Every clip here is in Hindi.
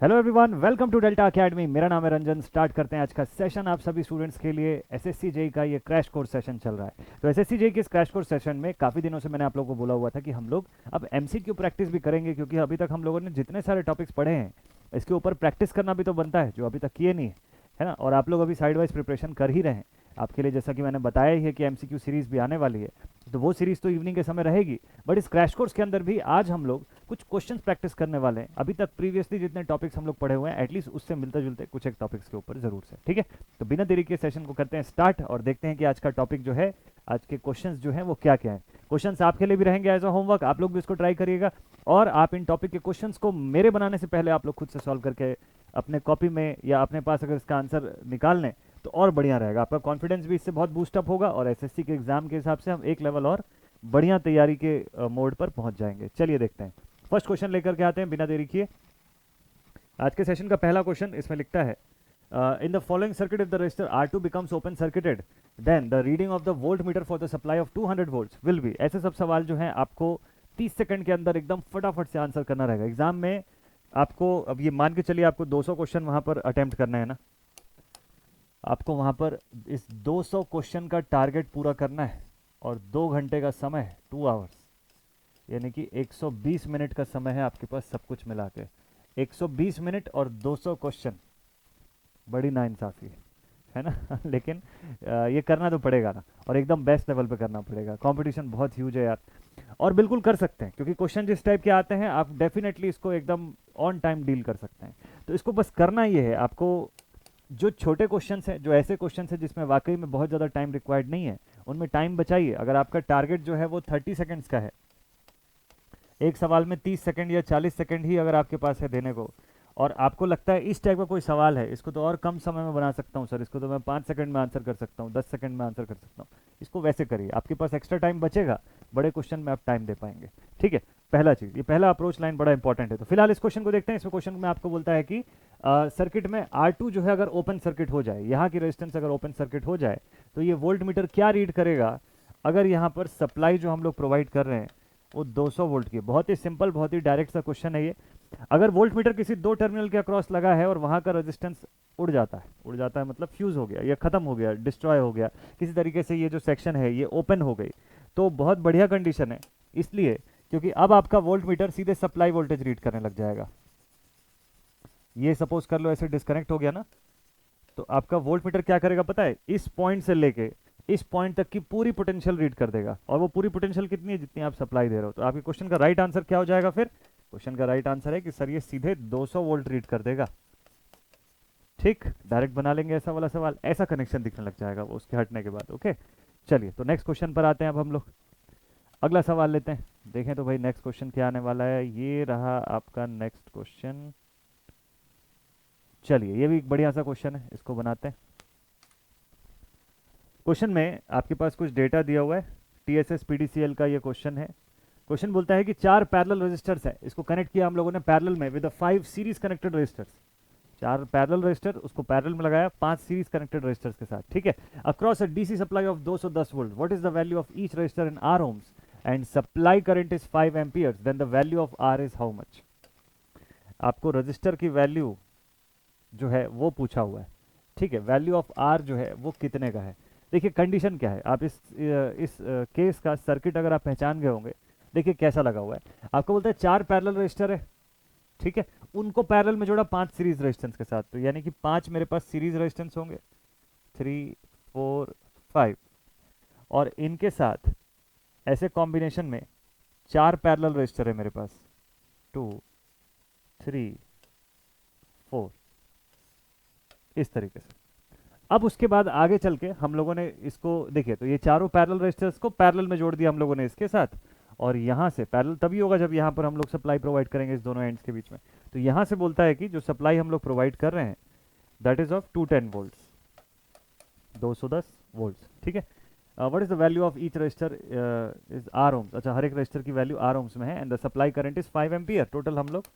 Hello everyone, welcome to Delta Academy. मेरा नाम है रंजन। स्टार्ट करते हैं आज का सेशन। आप सभी स्टूडेंट्स के लिए एसएससी जेई का ये क्रैश कोर्स सेशन चल रहा है। तो एसएससी जेई के इस क्रैश कोर्स सेशन में काफ़ी दिनों से मैंने आप लोगों को बोला हुआ था कि हम लोग अब एमसीक्यू प्रैक्टिस भी करेंगे, क्योंकि अभी तक हम लोगों ने जितने सारे टॉपिक्स पढ़े हैं इसके ऊपर प्रैक्टिस करना भी तो बनता है, जो अभी तक किए नहीं है ना। और आप लोग अभी साइड वाइज प्रिपरेशन कर ही रहे हैं। आपके लिए जैसा कि मैंने बताया ही है कि एमसीक्यू सीरीज़ भी आने वाली है, तो वो सीरीज़ तो इवनिंग के समय रहेगी। बट इस क्रैश कोर्स के अंदर भी आज हम लोग कुछ क्वेश्चंस प्रैक्टिस करने वाले हैं। अभी तक प्रीवियसली जितने टॉपिक्स हम लोग पढ़े हुए हैं एटलीस्ट उससे मिलते जुलते कुछ एक टॉपिक्स के ऊपर जरूर से, ठीक है। तो बिना देरी के सेशन को करते हैं स्टार्ट और देखते हैं कि आज का टॉपिक जो है, आज के क्वेश्चंस जो हैं वो क्या क्या है। क्वेश्चंस आपके लिए भी रहेंगे एज अ होमवर्क, आप लोग भी इसको ट्राई करिएगा। और आप इन टॉपिक के क्वेश्चंस को मेरे बनाने से पहले आप लोग खुद से सॉल्व करके अपने कॉपी में या अपने पास अगर इसका आंसर निकाल लें तो और बढ़िया रहेगा। आपका कॉन्फिडेंस भी इससे बहुत बूस्टअप होगा और एसएससी के एग्जाम के हिसाब से हम एक लेवल और बढ़िया तैयारी के मोड पर पहुंच जाएंगे। चलिए देखते हैं, फर्स्ट क्वेश्चन लेकर के आते हैं बिना देरी किए। आज के सेशन का पहला क्वेश्चन इसमें लिखता है, in the following circuit if the resistor R2 becomes open circuited then the reading of the voltmeter for the supply of 200 volts will be। ऐसे सब सवाल जो हैं आपको 30 सेकंड के अंदर एकदम फटाफट से आंसर करना रहेगा। एग्जाम में आपको अब ये मान के चलिए आपको 200 क्वेश्चन वहां पर अटेम्प्ट करना है ना, आपको वहां पर इस 200 क्वेश्चन का टारगेट पूरा करना है और 2 घंटे का समय है, 2 आवर्स, यानी कि 120 मिनट का समय है आपके पास सब कुछ मिला के। 120 मिनट और 200 क्वेश्चन, बड़ी नाइंसाफी है ना लेकिन ये करना तो पड़ेगा ना, और एकदम बेस्ट लेवल पे करना पड़ेगा। कंपटीशन बहुत ह्यूज है यार, और बिल्कुल कर सकते हैं क्योंकि क्वेश्चन जिस टाइप के आते हैं आप डेफिनेटली इसको एकदम ऑन टाइम डील कर सकते हैं। तो इसको बस करना ये है आपको, जो छोटे क्वेश्चन हैं, जो ऐसे क्वेश्चन हैं जिसमें वाकई में बहुत ज़्यादा टाइम रिक्वायर्ड नहीं है, उनमें टाइम बचाइए। अगर आपका टारगेट जो है वो 30 सेकंड्स का है, एक सवाल में 30 सेकंड या 40 सेकंड ही अगर आपके पास है देने को, और आपको लगता है इस टाइप का कोई सवाल है, इसको तो और कम समय में बना सकता हूँ सर, इसको तो मैं 5 सेकंड में आंसर कर सकता हूँ, 10 सेकंड में आंसर कर सकता हूँ, इसको वैसे करिए। आपके पास एक्स्ट्रा टाइम बचेगा, बड़े क्वेश्चन में आप टाइम दे पाएंगे, ठीक है। पहला चीज़, ये पहला अप्रोच लाइन बड़ा इंपॉर्टेंट है। तो फिलहाल इस क्वेश्चन को देखते हैं। इस क्वेश्चन में आपको बोलता है कि सर्किट में R2 जो है अगर ओपन सर्किट हो जाए, यहाँ की रेजिस्टेंस अगर ओपन सर्किट हो जाए तो ये वोल्ट मीटर क्या रीड करेगा अगर यहाँ पर सप्लाई जो हम लोग प्रोवाइड कर रहे हैं वो 200 वोल्ट की। बहुत ही सिंपल, बहुत ही डायरेक्ट सा क्वेश्चन है ये। अगर वोल्ट मीटर किसी दो टर्मिनल के अक्रॉस लगा है और वहां का रेजिस्टेंस उड़ जाता है मतलब फ्यूज हो गया या खत्म हो गया, डिस्ट्रॉय हो गया किसी तरीके से, ये जो सेक्शन है ये ओपन हो गई, तो बहुत बढ़िया कंडीशन है। इसलिए क्योंकि अब आपका वोल्ट मीटर सीधे सप्लाई वोल्टेज रीड करने लग जाएगा। ये सपोज कर लो ऐसे डिस्कनेक्ट हो गया ना, तो आपका वोल्ट मीटर क्या करेगा पता है, इस पॉइंट से लेके इस पॉइंट तक की पूरी पोटेंशियल रीड कर देगा। और वो पूरी पोटेंशियल कितनी है, जितनी आप सप्लाई दे रहे हो। तो आपके क्वेश्चन का राइट आंसर क्या हो जाएगा फिर? क्वेश्चन का राइट आंसर है कि सर ये सीधे 200 वोल्ट रीड कर देगा। ठीक, डायरेक्ट बना लेंगे ऐसा वाला सवाल, ऐसा कनेक्शन दिखने लग जाएगा वो उसके हटने के बाद। ओके, चलिए तो नेक्स्ट क्वेश्चन पर आते हैं। अब हम लोग अगला सवाल लेते हैं, देखें तो भाई नेक्स्ट क्वेश्चन क्या आने वाला है। ये रहा आपका नेक्स्ट क्वेश्चन। चलिए ये भी एक बढ़िया सा क्वेश्चन है, इसको बनाते हैं। क्वेश्चन में आपके पास कुछ डेटा दिया हुआ है, टीएसएस पीडीसीएल का ये क्वेश्चन है। क्वेश्चन बोलता है कि 4 पैरेलल रेजिस्टर्स है, इसको कनेक्ट किया हम लोगों ने पैरेलल में with 5 series connected resistors. 4 parallel resistor, उसको पैरेलल में लगाया 5 सीरीज कनेक्टेड रेजिस्टर्स के साथ, ठीक है। Across a DC supply of 210 volt, what is the value of each resistor in R ohms and supply current is 5 amperes, then the value of R is how much. आपको रजिस्टर की वैल्यू जो है वो पूछा हुआ है, ठीक है। वैल्यू ऑफ आर जो है वो कितने का है। देखिए कंडीशन क्या है, आप इस केस का सर्किट अगर आप पहचान गए होंगे, देखिए कैसा लगा हुआ है। आपको बोलता है 4 पैरेलल रेजिस्टर है, ठीक है, उनको पैरेलल में जोड़ा 5 सीरीज रेजिस्टेंस के साथ, तो यानी कि 5 मेरे पास सीरीज रेजिस्टेंस होंगे, 3 4 5, और इनके साथ ऐसे कॉम्बिनेशन में 4 पैरेलल रेजिस्टर है मेरे पास, 2 3 4, इस तरीके से। अब उसके बाद आगे चल के हम लोगों ने इसको देखिए, तो ये चारों पैरेलल रेजिस्टर्स को पैरेलल में जोड़ दिया हम लोगों ने इसके साथ, और यहाँ से पैरेलल तभी होगा जब यहाँ पर हम लोग सप्लाई प्रोवाइड करेंगे इस दोनों एंड्स के बीच में। तो यहाँ से बोलता है कि जो सप्लाई हम लोग प्रोवाइड कर रहे हैं that is of 210 volts, 210 volts, ठीक है। What is the value of each resistor is R ohms. अच्छा, हर एक रजिस्टर की वैल्यू आर ओम्स में है, and the supply current is 5 ampere. Total हम लोग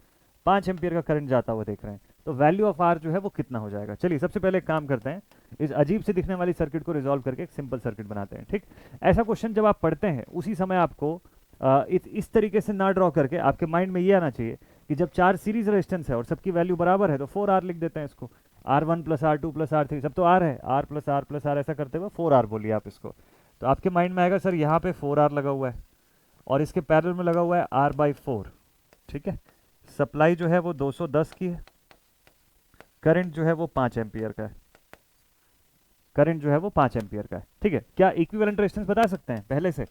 5 एम्पियर का करंट जाता हुआ देख रहे हैं, तो वैल्यू ऑफ आर जो है वो कितना हो जाएगा। चलिए सबसे पहले एक काम करते हैं, इस अजीब से दिखने वाली सर्किट को रिजॉल्व करके एक सिंपल सर्किट बनाते हैं, ठीक। ऐसा क्वेश्चन जब आप पढ़ते हैं उसी समय आपको इस तरीके से ना ड्रॉ करके आपके माइंड में ये आना चाहिए कि जब 4 सीरीज रेजिस्टेंस है और सबकी वैल्यू बराबर है तो 4R लिख देते हैं इसको। R1 plus R2 plus R3 सब तो R है, R plus R plus R ऐसा करते हुए 4R बोलिए आप इसको। तो आपके माइंड में आएगा सर यहाँ पे 4R लगा हुआ है और इसके पैरेलल में लगा हुआ है R/4। ठीक है, सप्लाई जो है वो 210 की है, करंट जो है वो 5 एम्पियर का है, करंट जो है वो 5 एम्पियर का है। ठीक है, क्या इक्विवेलेंट रेजिस्टेंस बता सकते हैं पहले से?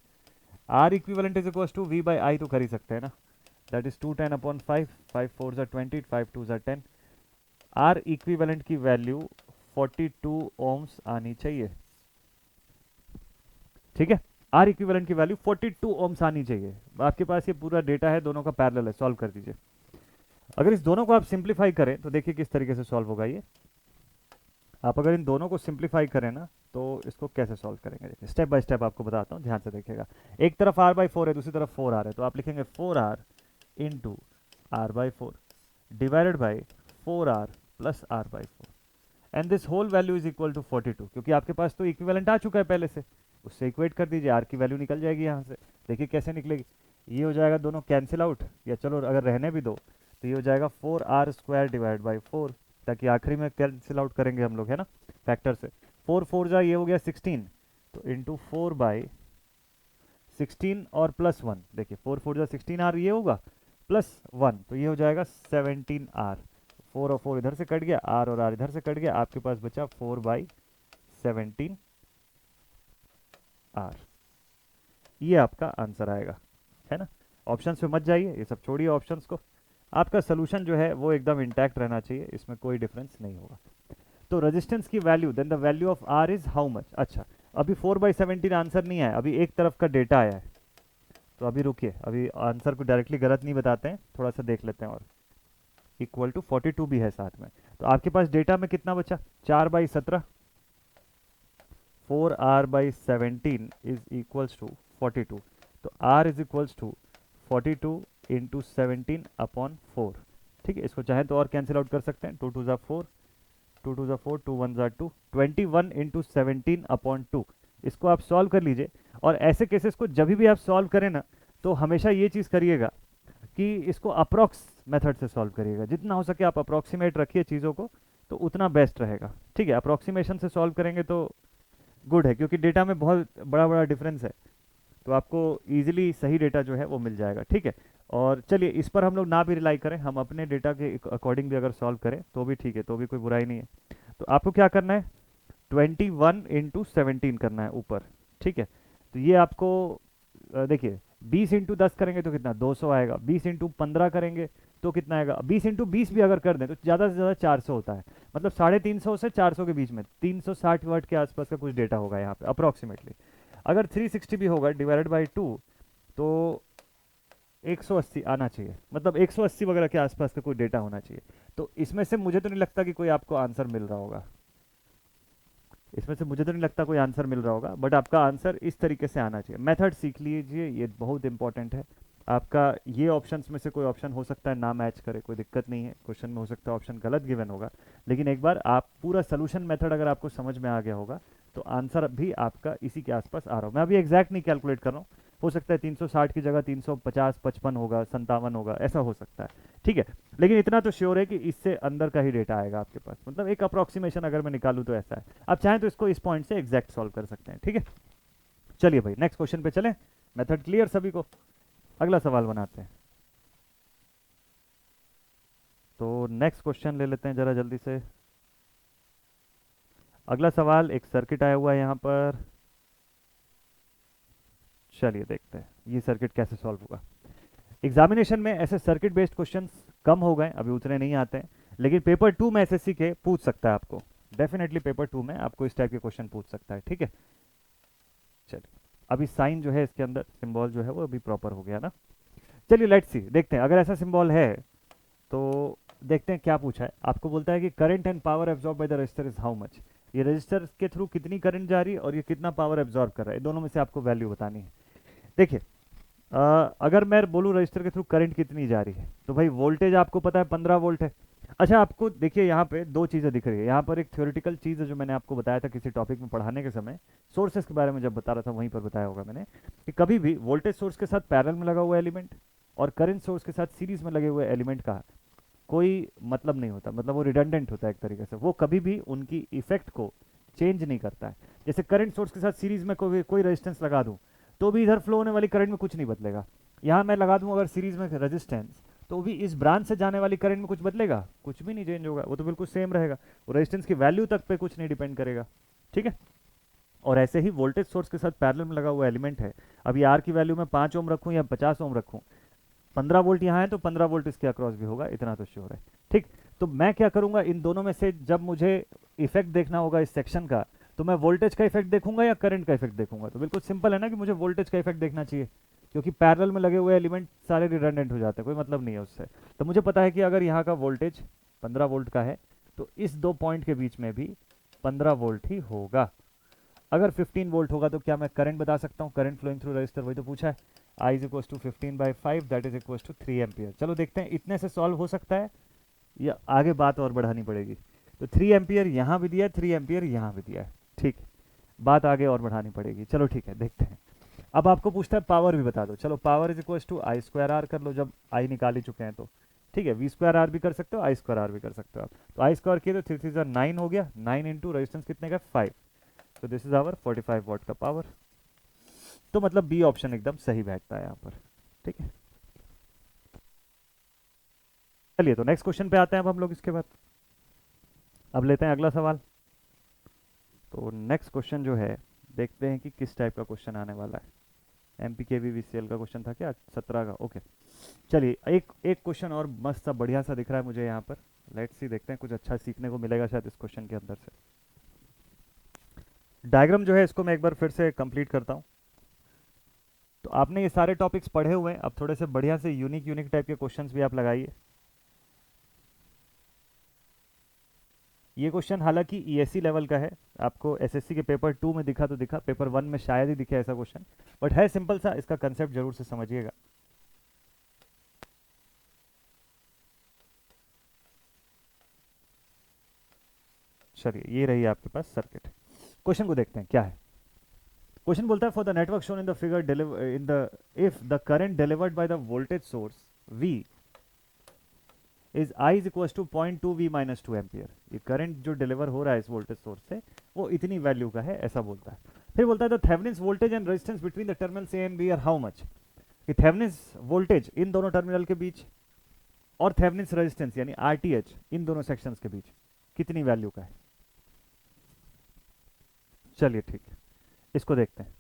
R equivalent is equals to V/I तो कर ही सकते हैं ना, दैट इज 210/5, 5 4 जा 20, 5 2 जा 10। R इक्विवेलेंट की वैल्यू 42 ओम्स आनी चाहिए। ठीक है, R इक्विवेलेंट की वैल्यू 42 ओम्स आनी चाहिए। आपके पास ये पूरा डेटा है, दोनों का पैरेलल है, सॉल्व कर दीजिए। अगर इस दोनों को आप सिंप्लीफाई करें तो देखिए किस तरीके से सॉल्व होगा ये। आप अगर इन दोनों को सिंप्लीफाई करें ना तो इसको कैसे सॉल्व करेंगे, देखिए स्टेप बाय स्टेप आपको बताता हूँ, ध्यान से देखिएगा। एक तरफ R/4 है, दूसरी तरफ 4R है, तो आप लिखेंगे 4R into R/4 divided by 4R plus R/4 and this whole value is equal to 42, क्योंकि आपके पास तो इक्विवेलेंट आ चुका है पहले से, उससे इक्वेट कर दीजिए, R की वैल्यू निकल जाएगी यहाँ से। देखिए कैसे निकलेगी, ये हो जाएगा दोनों कैंसिल आउट, या चलो अगर रहने भी दो तो ये हो जाएगा 4R² डिवाइड बाई 4, ताकि आखिरी में कैंसिल आउट करेंगे हम लोग, है ना, फैक्टर से। 4 4 जा ये हो गया 16, तो इंटू 4/16 और प्लस 1, देखिए 4 4 जा 16R ये होगा, प्लस 1 तो ये हो जाएगा 17R। 4 और 4 इधर से कट गया, R और R इधर से कट गया, आपके पास बचा 4/17R। ये आपका आंसर आएगा, है ना। ऑप्शंस पे मत जाइए, ये सब छोड़िए ऑप्शंस को, आपका सोल्यूशन जो है वो एकदम इंटैक्ट रहना चाहिए, इसमें कोई डिफरेंस नहीं होगा। तो रेजिस्टेंस की value, then the value of R is how much. अच्छा, अभी 4/17 आंसर नहीं आया, अभी एक तरफ का डेटा आया है, तो अभी रुकिए, अभी आंसर को डायरेक्टली गलत नहीं बताते हैं, थोड़ा सा देख लेते हैं। और इक्वल टू 42 भी है साथ में, तो आपके पास डेटा में कितना बचा, 4/17, 4R/17 इज इक्वल्स टू 42, तो R is equals to 42 into 17/4। ठीक है, इसको चाहे तो और कैंसिल आउट कर सकते हैं, 2 2 जा 4, 2 2 जा 4, 2 1 जा 2, 21 इंटू 17/2। इसको आप सॉल्व कर लीजिए, और ऐसे केसेस को जब भी आप सॉल्व करें ना तो हमेशा ये चीज़ करिएगा कि इसको अप्रॉक्स मेथड से सॉल्व करिएगा, जितना हो सके आप अप्रॉक्सीमेट रखिए चीज़ों को, तो उतना बेस्ट रहेगा। ठीक है, अप्रॉक्सीमेशन से सॉल्व करेंगे तो गुड है, क्योंकि डेटा में बहुत बड़ा बड़ा डिफरेंस है, तो आपको इजीली सही डेटा जो है वो मिल जाएगा। ठीक है, और चलिए इस पर हम लोग ना भी रिलाई करें, हम अपने डेटा के अकॉर्डिंग भी अगर सॉल्व करें तो भी ठीक है, तो भी कोई बुराई नहीं है। तो आपको क्या करना है, 21 इंटू 17 करना है ऊपर। ठीक है, तो ये आपको देखिए 20 इंटू 10 करेंगे तो कितना, 200 आएगा। 20 इंटू 15 करेंगे तो कितना आएगा, 20 इंटू 20 भी अगर कर दें तो ज़्यादा से ज़्यादा 400 होता है, मतलब 350 से 400 के बीच में, 360 वाट के आसपास का कुछ डेटा होगा यहाँ पे अप्रॉक्सीमेटली। अगर 360 भी होगा डिवाइडेड बाई 2 तो 180 आना चाहिए, मतलब 180 वगैरह के आसपास का कोई डेटा होना चाहिए। तो इसमें से मुझे तो नहीं लगता कि कोई आपको आंसर मिल रहा होगा, इसमें से मुझे तो नहीं लगता कोई आंसर मिल रहा होगा, बट आपका आंसर इस तरीके से आना चाहिए। मेथड सीख लीजिए, ये बहुत इंपॉर्टेंट है। आपका ये ऑप्शंस में से कोई ऑप्शन हो सकता है ना मैच करे, कोई दिक्कत नहीं है, क्वेश्चन में हो सकता है ऑप्शन गलत गिवन होगा, लेकिन एक बार आप पूरा सोल्यूशन मेथड अगर आपको समझ में आ गया होगा तो आंसर भी आपका इसी के आसपास आ रहा हो। मैं अभी एग्जैक्ट नहीं कैलकुलेट कर रहा हूँ, हो सकता है 360 की जगह 350 55 होगा, 57 होगा, ऐसा हो सकता है। ठीक है, लेकिन इतना तो श्योर है कि इससे अंदर का ही डेटा आएगा आपके पास, मतलब एक अप्रॉक्सीमेशन अगर मैं निकालूँ तो ऐसा है। आप चाहें तो इसको इस पॉइंट से एग्जैक्ट सॉल्व कर सकते हैं। ठीक है, चलिए भाई नेक्स्ट क्वेश्चन पे चलें। मेथड क्लियर सभी को, अगला सवाल बनाते हैं। तो नेक्स्ट क्वेश्चन ले लेते हैं जरा जल्दी से। अगला सवाल, एक सर्किट आया हुआ है यहाँ पर, चलिए देखते हैं ये सर्किट कैसे सॉल्व होगा। एग्जामिनेशन में ऐसे सर्किट बेस्ड क्वेश्चंस कम हो गए, अभी उतने नहीं आते हैं, लेकिन पेपर 2 में एसएससी के पूछ सकता है आपको, डेफिनेटली पेपर 2 में आपको इस टाइप के क्वेश्चन पूछ सकता है। ठीक है, चलिए अभी साइन जो है इसके अंदर सिंबल जो है वो अभी प्रॉपर हो गया ना। चलिए लेट्स सी, देखते हैं अगर ऐसा सिंबल है तो देखते हैं क्या पूछा है। आपको बोलता है कि current and power absorb by the register is how much. ये रजिस्टर के थ्रू कितनी करंट जा रही है और ये कितना पावर एब्जॉर्ब कर रहा है, दोनों में से आपको वैल्यू बतानी है। देखिए अगर मैं बोलूँ रजिस्टर के थ्रू करंट कितनी जा रही है, तो भाई वोल्टेज आपको पता है 15 वोल्ट है। अच्छा, आपको देखिए यहाँ पे दो चीज़ें दिख रही है, यहाँ पर एक थ्योरेटिकल चीज़ है जो मैंने आपको बताया था किसी टॉपिक में पढ़ाने के समय, सोर्सेस के बारे में जब बता रहा था वहीं पर बताया होगा मैंने, कि कभी भी वोल्टेज सोर्स के साथ पैरेलल में लगा हुआ एलिमेंट और करंट सोर्स के साथ सीरीज में लगे हुए एलिमेंट का कोई मतलब नहीं होता, मतलब वो रिडंडेंट होता है एक तरीके से, वो कभी भी उनकी इफेक्ट को चेंज नहीं करता है। जैसे करंट सोर्स के साथ सीरीज में कोई रेजिस्टेंस लगा दूं तो भी इधर फ्लो होने वाली करंट में कुछ नहीं बदलेगा। यहाँ मैं लगा दूं अगर सीरीज में रेजिस्टेंस, तो भी इस ब्रांच से जाने वाली करंट में कुछ बदलेगा, कुछ भी नहीं चेंज होगा, वो तो बिल्कुल सेम रहेगा, वो रेजिस्टेंस की वैल्यू तक पे कुछ नहीं डिपेंड करेगा। ठीक है। और ऐसे ही वोल्टेज सोर्स के साथ पैरेलल में लगा हुआ एलिमेंट है, अभी आर की वैल्यू मैं 5 ओम रखूं या 50 ओम रखूं, 15 वोल्ट यहाँ है तो 15 वोल्ट इसके अक्रॉस भी होगा, इतना तो श्योर है। ठीक। तो मैं क्या करूंगा, इन दोनों में से जब मुझे इफेक्ट देखना होगा इस सेक्शन का, तो मैं वोल्टेज का इफेक्ट देखूंगा या करंट का इफेक्ट देखूंगा? तो बिल्कुल सिंपल है ना कि मुझे वोल्टेज का इफेक्ट देखना चाहिए, क्योंकि पैरेलल में लगे हुए एलिमेंट सारे रिडंडेंट हो जाते हैं, कोई मतलब नहीं है उससे। तो मुझे पता है कि अगर यहाँ का वोल्टेज 15 वोल्ट का है तो इस दो पॉइंट के बीच में भी 15 वोल्ट ही होगा। अगर 15 वोल्ट होगा तो क्या मैं करंट बता सकता हूँ? करंट फ्लोइंग थ्रू रजिस्टर, वही तो पूछा है। I is equal to 15/5 that is equal to 3 ampere. चलो देखते हैं इतने से सॉल्व हो सकता है या आगे बात और बढ़ानी पड़ेगी। तो 3 एम्पियर यहाँ भी दिया है, 3 एम्पियर यहाँ भी दिया है। ठीक, बात आगे और बढ़ानी पड़ेगी। चलो ठीक है, देखते हैं। अब आपको पूछता है पावर भी बता दो। चलो power is equal to I square R कर लो, जब आई निकाल ही चुके हैं तो। ठीक है, वी स्क्वायर आर भी कर सकते हो, आई स्क्वायर आर भी कर सकते हो आप। तो आई स्क्वायर किए तो 3 3 9 हो गया, 9 इंटू रजिस्टेंस कितने का? 5। तो दिस इज आवर 45 वॉट का पावर। तो मतलब बी ऑप्शन एकदम सही बैठता है यहाँ पर। ठीक है, चलिए तो नेक्स्ट क्वेश्चन पे आते हैं अब हम लोग इसके बाद। अब लेते हैं अगला सवाल। तो नेक्स्ट क्वेश्चन जो है, देखते हैं कि किस टाइप का क्वेश्चन आने वाला है। MPKVVCL का क्वेश्चन था क्या? 17 का। ओके, चलिए एक एक क्वेश्चन और मस्त सा बढ़िया सा दिख रहा है मुझे यहाँ पर। लेट्स सी, देखते हैं कुछ अच्छा सीखने को मिलेगा शायद इस क्वेश्चन के अंदर से। डायग्राम जो है इसको मैं एक बार फिर से कंप्लीट करता हूँ। तो आपने ये सारे टॉपिक्स पढ़े हुए हैं, अब थोड़े से बढ़िया से यूनिक यूनिक टाइप के क्वेश्चंस भी आप लगाइए। ये क्वेश्चन हालांकि ESC लेवल का है, आपको SSC के पेपर 2 में दिखा तो दिखा, पेपर 1 में शायद ही दिखे ऐसा क्वेश्चन, बट है सिंपल सा, इसका कंसेप्ट जरूर से समझिएगा। चलिए ये रही आपके पास सर्किट। क्वेश्चन को देखते हैं क्या है। क्वेश्चन बोलता है for the network shown in the figure in the if the current delivered by the voltage source V is I is equal to 0.2 V minus 2 ampere. ये करंट जो डिलीवर हो रहा है इस वोल्टेज सोर्स से वो इतनी वैल्यू का है, ऐसा बोलता है। फिर बोलता है the Thevenin's voltage and resistance between the terminals A and B are how much. कि थेवेनिन्स वोल्टेज इन दोनों टर्मिनल के बीच और थेवेनिन्स रेजिस्टेंस यानी RTH इन दोनों सेक्शंस के बीच कितनी वैल्यू का है। चलिए ठीक है, इसको देखते हैं।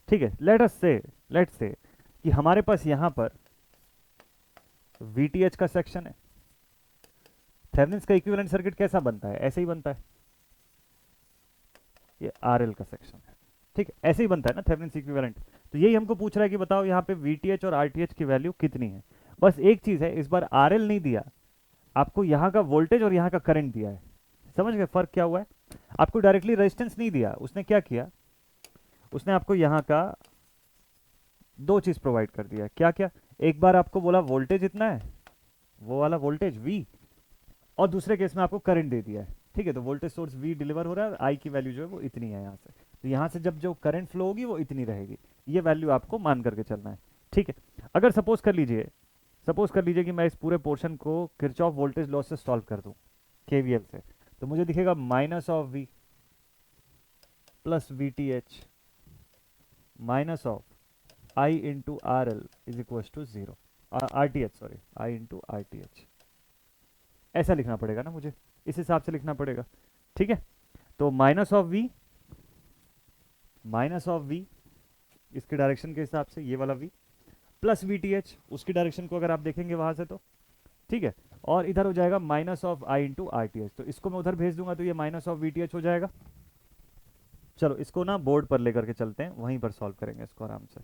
ठीक है, लेट्स से कि हमारे पास यहां पर VTH का सेक्शन है। थेवेनिन्स का इक्विवेलेंट सर्किट कैसा बनता है? ऐसे ही बनता है। ये RL का सेक्शन है। ठीक है, ऐसे ही बनता है ना थेवेनिन्स इक्विवेलेंट। तो यही हमको पूछ रहा है कि बताओ यहाँ पे VTH और RTH की वैल्यू कितनी है। बस एक चीज है, इस बार RL नहीं दिया आपको, यहाँ का वोल्टेज और यहाँ का करंट दिया है। समझ गए फर्क क्या हुआ है? आपको डायरेक्टली रेजिस्टेंस नहीं दिया, उसने क्या किया, उसने आपको यहाँ का दो चीज प्रोवाइड कर दिया। क्या क्या? एक बार आपको बोला वोल्टेज इतना है, वो वाला वोल्टेज V, और दूसरे केस में आपको करंट दे दिया है। ठीक है, तो वोल्टेज सोर्स V डिलीवर हो रहा है, I की वैल्यू जो है वो इतनी है यहाँ से। तो यहाँ से जब जो करंट फ्लो होगी वो इतनी रहेगी, ये वैल्यू आपको मान करके चलना है। ठीक है, अगर सपोज कर लीजिए कि मैं इस पूरे पोर्शन को किरचॉफ वोल्टेज लॉ से सॉल्व कर दूं KVL से, तो मुझे दिखेगा minus of V plus VTH minus of I into RL is equal to 0, RTH sorry, I into RTH। ऐसा लिखना पड़ेगा ना मुझे, इस हिसाब से लिखना पड़ेगा। ठीक है, तो माइनस ऑफ V इसके डायरेक्शन के हिसाब से ये वाला V प्लस VTH उसकी डायरेक्शन को अगर आप देखेंगे वहां से तो। ठीक है, और इधर हो जाएगा minus of I into RTH। तो इसको मैं उधर भेज दूंगा तो ये माइनस ऑफ VTH हो जाएगा। चलो इसको ना बोर्ड पर लेकर के चलते हैं, वहीं पर सॉल्व करेंगे इसको आराम से।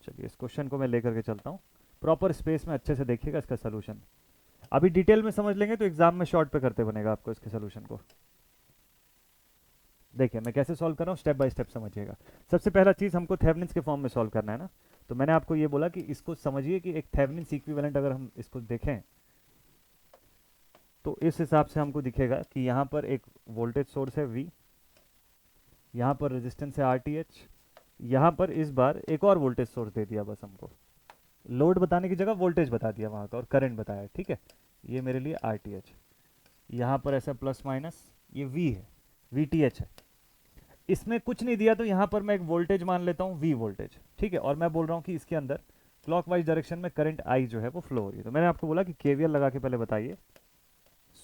चलिए इस क्वेश्चन को मैं लेकर के चलता हूँ, प्रॉपर स्पेस में अच्छे से देखिएगा इसका सोल्यूशन। अभी डिटेल में समझ लेंगे तो एग्जाम में शॉर्ट पे करते बनेगा आपको इसके सोल्यूशन को। देखिए मैं कैसे सॉल्व कर रहा हूँ, स्टेप बाय स्टेप समझिएगा। सबसे पहला चीज हमको थेवेनिन्स के फॉर्म में सॉल्व करना है ना, तो मैंने आपको ये बोला कि इसको समझिए कि एक थेवेनिन्स इक्विवेलेंट अगर हम इसको देखें तो इस हिसाब से हमको दिखेगा कि यहाँ पर एक वोल्टेज सोर्स है V, यहाँ पर रेजिस्टेंस है RTH, यहाँ पर इस बार एक और वोल्टेज सोर्स दे दिया बस हमको, लोड बताने की जगह वोल्टेज बता दिया वहाँ का और करंट बताया, ठीक है। ये मेरे लिए आर टी एच, यहाँ पर ऐसा प्लस माइनस, ये वी है, वी टी एच है। इसमें कुछ नहीं दिया तो यहाँ पर मैं एक वोल्टेज मान लेता हूँ, वी वोल्टेज, ठीक है। और मैं बोल रहा हूँ कि इसके अंदर क्लॉकवाइज डायरेक्शन में करंट आई जो है वो फ्लो हो रही है। तो मैंने आपको बोला कि केवीएल लगा के पहले बताइए।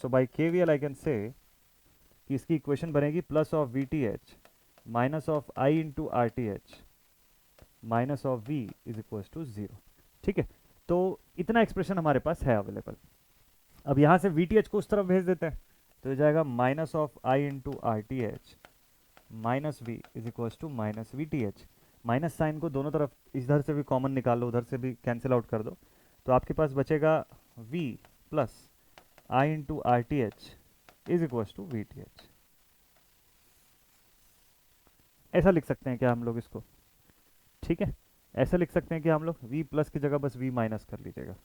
So by KVL I can say कि इसकी इक्वेशन बनेगी plus of V T H minus of I into R T H minus of V is equal to zero, ठीक है। तो इतना एक्सप्रेशन हमारे पास है अवेलेबल। अब यहाँ से वी टी एच को उस तरफ भेज देते हैं, तो हो जाएगा minus of I into R T H minus V is equal to minus V T H. माइनस साइन को दोनों तरफ इधर से भी कॉमन निकाल लो, उधर से भी कैंसिल आउट कर दो, तो आपके पास बचेगा v plus I into R T H is equal to V T H. ऐसा लिख सकते हैं क्या हम लोग इसको, ठीक है। ऐसा लिख सकते हैं कि हम लोग v प्लस की जगह बस v माइनस कर लीजिएगा,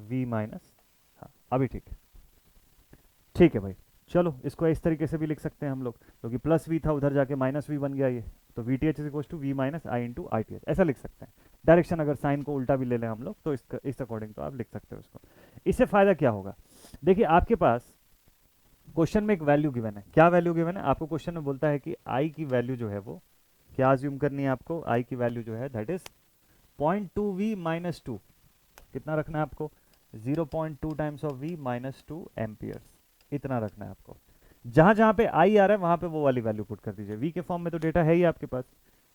v माइनस, हाँ अभी ठीक है, ठीक है भाई। चलो इसको इस तरीके से भी लिख सकते हैं हम लोग, क्योंकि प्लस वी था उधर जाके माइनस वी बन गया ये, तो V T H is equal to V minus I into R T H, ऐसा लिख सकते हैं। डायरेक्शन अगर साइन को उल्टा भी ले लें हम लोग तो इस अकॉर्डिंग तो आप लिख सकते हो उसको। इससे फायदा क्या होगा, देखिए आपके पास क्वेश्चन में एक वैल्यू गिवन है। क्या वैल्यू गिवन है आपको, क्वेश्चन में बोलता है कि आई की वैल्यू जो है वो क्या अज्यूम करनी है आपको, आई की वैल्यू जो है दैट इज 0.2v माइनस 2, कितना रखना है आपको, 0.2 times of v minus 2 amperes, इतना रखना है आपको। जहां जहां पे आई आ रहा है वहां पे वो वाली वैल्यू पुट कर दीजिए, v के फॉर्म में तो डेटा है ही आपके पास,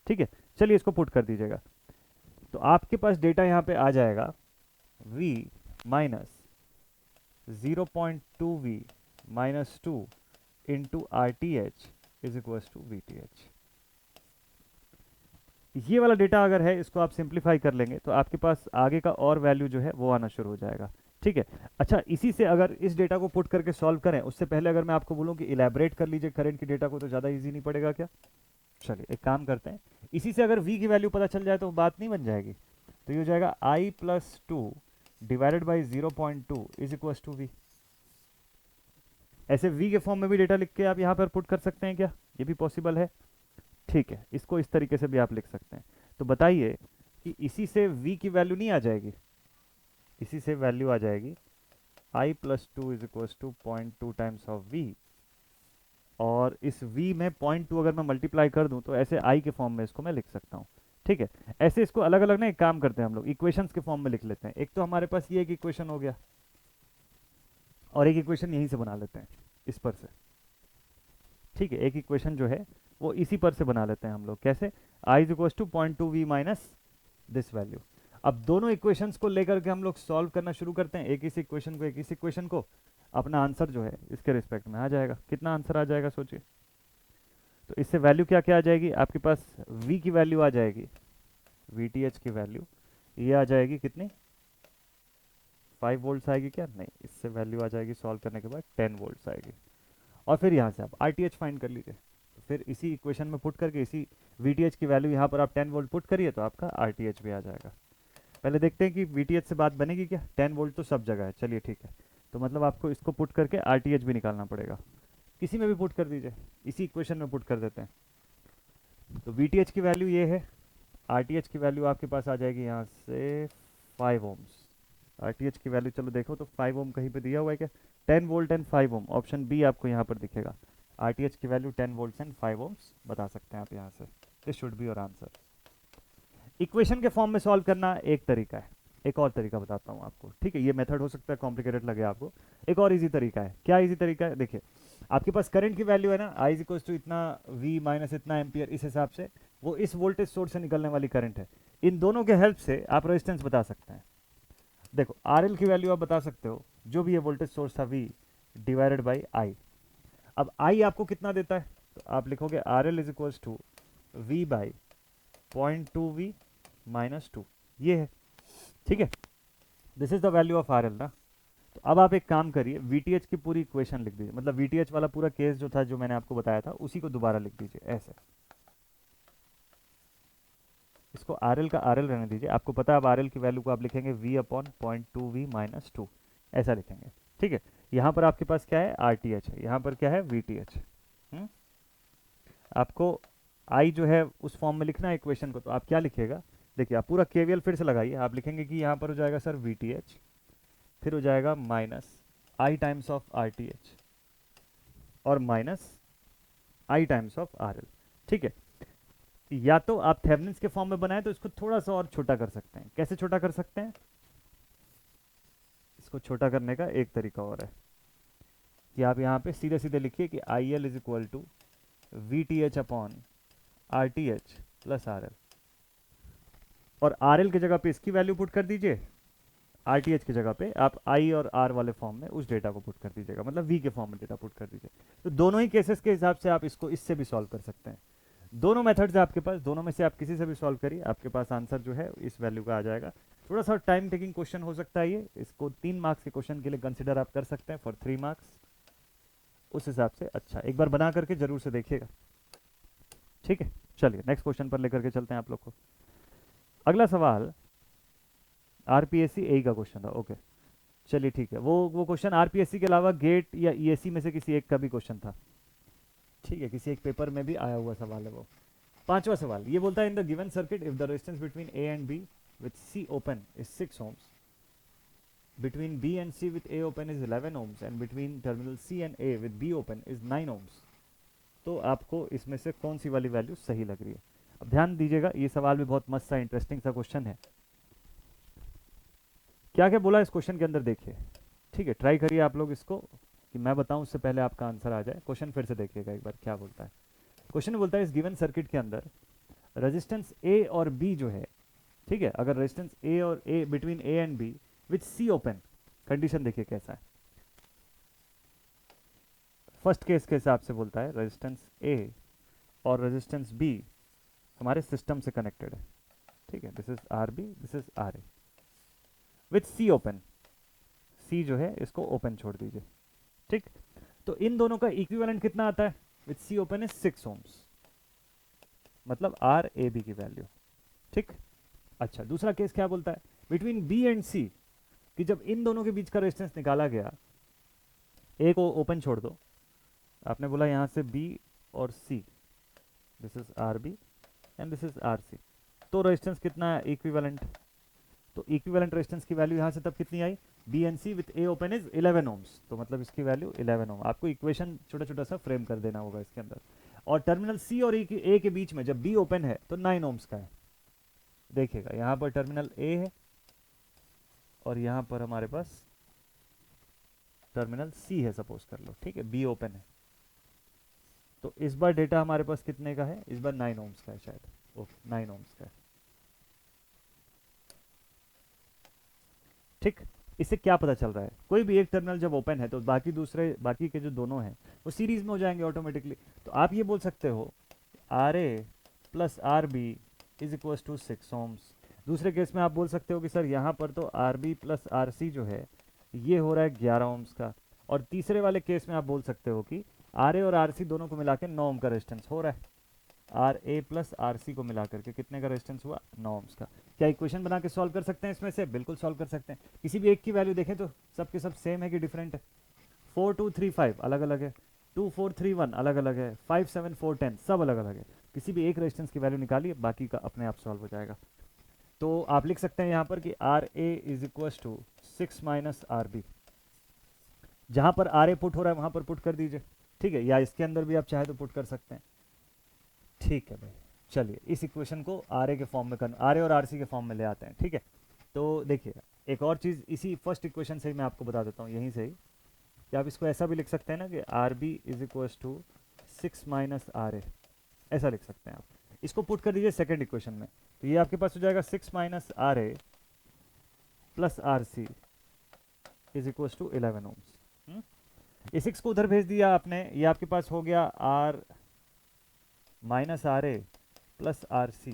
ठीक है। चलिए इसको पुट कर दीजिएगा, तो आपके पास डेटा यहां पे आ जाएगा v minus 0.2v minus 2 into R T H is equal to V T H. ये वाला डेटा अगर है इसको आप सिंप्लीफाई कर लेंगे तो आपके पास आगे का और वैल्यू जो है वो आना शुरू हो जाएगा, ठीक है। अच्छा इसी से अगर इस डेटा को पुट करके सॉल्व करें, उससे पहले अगर मैं आपको बोलूं कि इलेबरेट कर लीजिए करंट की डेटा को, तो ज़्यादा इजी नहीं पड़ेगा क्या। चलिए एक काम करते हैं, इसी से अगर v की वैल्यू पता चल जाए तो बात नहीं बन जाएगी। तो ये हो जाएगा i plus two divided by 0.2 is equal to V. ऐसे v के फॉर्म में भी डेटा लिख के आप यहाँ पर पुट कर सकते हैं क्या, ये भी पॉसिबल है, ठीक है। इसको इस तरीके से भी आप लिख सकते हैं। तो बताइए कि इसी से v की वैल्यू नहीं आ जाएगी, इसी से वैल्यू आ जाएगी i plus two is equal to 0.2 times of v, और इस v में 0.2 अगर मैं मल्टीप्लाई कर दूं तो ऐसे i के फॉर्म में इसको मैं लिख सकता हूं, ठीक है। ऐसे इसको अलग अलग ना एक काम करते हैं हम लोग, इक्वेशंस के फॉर्म में लिख लेते हैं। एक तो हमारे पास ये एक इक्वेशन हो गया, और एक इक्वेशन यहीं से बना लेते हैं इस पर से, ठीक है। एक इक्वेशन जो है वो इसी पर से बना लेते हैं हम लोग, कैसे, i is equal to 0.2v minus this value. अब दोनों इक्वेशंस को लेकर के हम लोग सॉल्व करना शुरू करते हैं, एक इस इक्वेशन को एक इस इक्वेशन को, अपना आंसर जो है इसके रिस्पेक्ट में आ जाएगा। कितना आंसर आ जाएगा सोचिए, तो इससे वैल्यू क्या क्या आ जाएगी आपके पास, v की वैल्यू आ जाएगी, vth की वैल्यू ये आ जाएगी कितनी, 5 वोल्ट्स आएगी क्या, नहीं, इससे वैल्यू आ जाएगी सॉल्व करने के बाद 10 वोल्ट्स आएगी। और फिर यहाँ से आप RTH फाइंड कर लीजिए, तो फिर इसी इक्वेशन में पुट करके इसी VTH की वैल्यू यहाँ पर आप 10 वोल्ट पुट करिए तो आपका RTH भी आ जाएगा। पहले देखते हैं कि VTH से बात बनेगी क्या, 10 वोल्ट तो सब जगह है, चलिए ठीक है। तो मतलब आपको इसको पुट करके RTH भी निकालना पड़ेगा, किसी में भी पुट कर दीजिए, इसी इक्वेशन में पुट कर देते हैं। तो VTH की वैल्यू ये है, RTH की वैल्यू आपके पास आ जाएगी यहाँ से 5 ओम्स। RTH की वैल्यू चलो देखो तो 5 ओम कहीं पे दिया हुआ है क्या, 10 volt and 5 ohm, option B आपको यहाँ पर दिखेगा। RTH की वैल्यू 10 वोल्ट्स एंड 5 ओम्स बता सकते हैं आप यहाँ से, this should be your answer. Equation के फॉर्म में सॉल्व करना एक तरीका है, एक और तरीका बताता हूँ आपको, ठीक है। ये मेथड हो सकता है कॉम्प्लिकेटेड लगे आपको, एक और इजी तरीका है। क्या इजी तरीका है, देखिए आपके पास करंट की वैल्यू है ना, आई इक्वल टू इतना v माइनस इतना एम्पियर, इस हिसाब से वो इस वोल्टेज सोर्स से निकलने वाली करंट है। इन दोनों के हेल्प से आप रेजिस्टेंस बता सकते हैं। देखो RL की वैल्यू आप बता सकते हो, जो भी ये वोल्टेज सोर्स था v डिवाइडेड बाई आई। अब i आपको कितना देता है, तो आप लिखोगे RL is equal to v by 0.2v minus 2, ये है, ठीक है। This is the value of RL ना। तो अब आप एक काम करिए, VTH की पूरी इक्वेशन लिख दीजिए, मतलब VTH वाला पूरा केस जो था, जो मैंने आपको बताया था, उसी को दोबारा लिख दीजिए ऐसे। इसको RL का RL रहने दीजिए, आपको पता है अब RL की वैल्यू को आप लिखेंगे v अपॉन 0.2v माइनस 2, ऐसा लिखेंगे, ठीक है। यहाँ पर आपके पास क्या है, RTH है, यहाँ पर क्या है, VTH। आपको I जो है उस फॉर्म में लिखना है इक्वेशन को, तो आप क्या लिखिएगा, देखिए आप पूरा केवीएल फिर से लगाइए, आप लिखेंगे कि यहाँ पर हो जाएगा सर वी टी एच, फिर हो जाएगा minus I times of R T H और minus I times of R L. ठीक है, या तो आप थेवेनिन्स के फॉर्म में बनाए तो इसको थोड़ा सा और छोटा कर सकते हैं। कैसे छोटा कर सकते हैं? इसको छोटा करने का एक तरीका और है कि आप यहाँ पे सीधे सीधे लिखिए कि I L is equal to V T H upon R T H plus R L, और आर एल की जगह पे इसकी वैल्यू पुट कर दीजिए, आर टी एच की जगह पे आप आई और आर वाले फॉर्म में उस डेटा को पुट कर दीजिएगा, मतलब वी के फॉर्म में डेटा पुट कर दीजिए। तो दोनों ही केसेस के हिसाब से आप इसको इससे भी सॉल्व कर सकते हैं। दोनों मेथड्स है आपके पास, दोनों में से आप किसी से भी सॉल्व करिए, आपके पास आंसर जो है इस वैल्यू का आ जाएगा। थोड़ा सा टाइम टेकिंग क्वेश्चन हो सकता है ये, इसको 3 मार्क्स के क्वेश्चन के लिए कंसिडर आप कर सकते हैं फॉर 3 मार्क्स, उस हिसाब से अच्छा एक बार बना करके जरूर से देखिएगा। ठीक है, चलिए नेक्स्ट क्वेश्चन पर लेकर के चलते हैं आप लोग को। अगला सवाल आरपीएससी ए का क्वेश्चन था। ओके चलिए ठीक है, वो क्वेश्चन आरपीएससी के अलावा गेट या ईएससी में से किसी एक का भी क्वेश्चन था। ठीक है, किसी एक पेपर में भी आया हुआ सवाल है वो। पांचवा सवाल ये बोलता है in the given circuit if the resistance between A and B with C open is 6 ohms, between B and C with A open is 11 ohms and between terminal C and A with B open is 9 ohms, तो आपको इसमें से कौन सी वाली वैल्यू सही लग रही है? अब ध्यान दीजिएगा, ये सवाल भी बहुत मस्त सा इंटरेस्टिंग सा क्वेश्चन है। क्या क्या बोला इस क्वेश्चन के अंदर देखिए। ठीक है, ट्राई करिए आप लोग इसको, कि मैं बताऊं उससे पहले आपका आंसर आ जाए। क्वेश्चन फिर से देखिएगा एक बार क्या बोलता है। क्वेश्चन बोलता है इस गिवन सर्किट के अंदर रेजिस्टेंस ए और बी जो है, ठीक है, अगर रेजिस्टेंस ए और A between A and B with C open, condition देखिए कैसा है। फर्स्ट केस के हिसाब से बोलता है रेजिस्टेंस ए और रेजिस्टेंस बी हमारे सिस्टम से कनेक्टेड है। ठीक है, this is R B, this is R A with C open, C जो है इसको ओपन छोड़ दीजिए। ठीक, तो इन दोनों का इक्विवेलेंट कितना आता है? With C open is 6 ohms, मतलब आर ए बी की वैल्यू। ठीक, अच्छा दूसरा केस क्या बोलता है? बिटवीन बी एंड सी, कि जब इन दोनों के बीच का रेजिस्टेंस निकाला गया, ए को ओपन छोड़ दो, आपने बोला यहां से बी और C, this is R B and this is R C, तो रेजिस्टेंस कितना है? इक्विवेलेंट। तो इक्विवेलेंट रेजिस्टेंस की वैल्यू यहां से तब कितनी आई? B and C with A open is 11 ohms, तो मतलब इसकी वैल्यू 11 ohm। आपको इक्वेशन छोटा छोटा सा फ्रेम कर देना होगा इसके अंदर। और टर्मिनल सी और ए के बीच में जब बी ओपन है तो 9 ohms का है। देखिएगा यहां पर टर्मिनल ए है और यहां पर हमारे पास टर्मिनल सी है, सपोज कर लो। ठीक है, बी ओपन है, तो इस बार डेटा हमारे पास कितने का है? इस बार 9 ohms का है शायद। ओके, 9 ohms का है। ठीक, इससे क्या पता चल रहा है? कोई भी एक टर्मिनल जब ओपन है तो बाकी के जो दोनों हैं वो सीरीज में हो जाएंगे ऑटोमेटिकली। तो आप ये बोल सकते हो R A plus R B is equal to 6 ohms। दूसरे केस में आप बोल सकते हो कि सर यहाँ पर तो R B plus R C जो है ये हो रहा है 11 ohms का। और तीसरे वाले केस में आप बोल सकते हो कि आर ए और आर सी दोनों को मिला के 9 ohm का रेजिस्टेंस हो रहा है। R A plus R C को मिला करके कितने का रेजिस्टेंस हुआ? 9 ohms का। क्या इक्वेशन बना के सॉल्व कर सकते हैं इसमें से? बिल्कुल सॉल्व कर सकते हैं। किसी भी एक की वैल्यू देखें तो सब के सब सेम है कि डिफरेंट है? 4 2 3 5 अलग अलग है, 2 4 3 1 अलग अलग है, 5 7 4 10 सब अलग अलग है। किसी भी एक रेजिस्टेंस की वैल्यू निकालिए, बाकी का अपने आप सॉल्व हो जाएगा। तो आप लिख सकते हैं यहाँ पर कि R A is equal to 6 minus R B. जहाँ पर आर ए पुट हो रहा है वहाँ पर पुट कर दीजिए। ठीक है, या इसके अंदर भी आप चाहे तो पुट कर सकते हैं। ठीक है भाई, चलिए इस इक्वेशन को आर ए के फॉर्म में आर ए और आर सी के फॉर्म में ले आते हैं। ठीक है, तो देखिए एक और चीज़ इसी फर्स्ट इक्वेशन से ही मैं आपको बता देता हूँ, यहीं से ही, कि आप इसको ऐसा भी लिख सकते हैं ना कि R B is equal to 6 minus R A, ऐसा लिख सकते हैं आप। इसको पुट कर दीजिए सेकेंड इक्वेशन में, तो ये आपके पास हो जाएगा 6 minus R A plus R C is equal to 11 ohms। ये 6 को उधर भेज दिया आपने, ये आपके पास हो गया R minus R A plus R C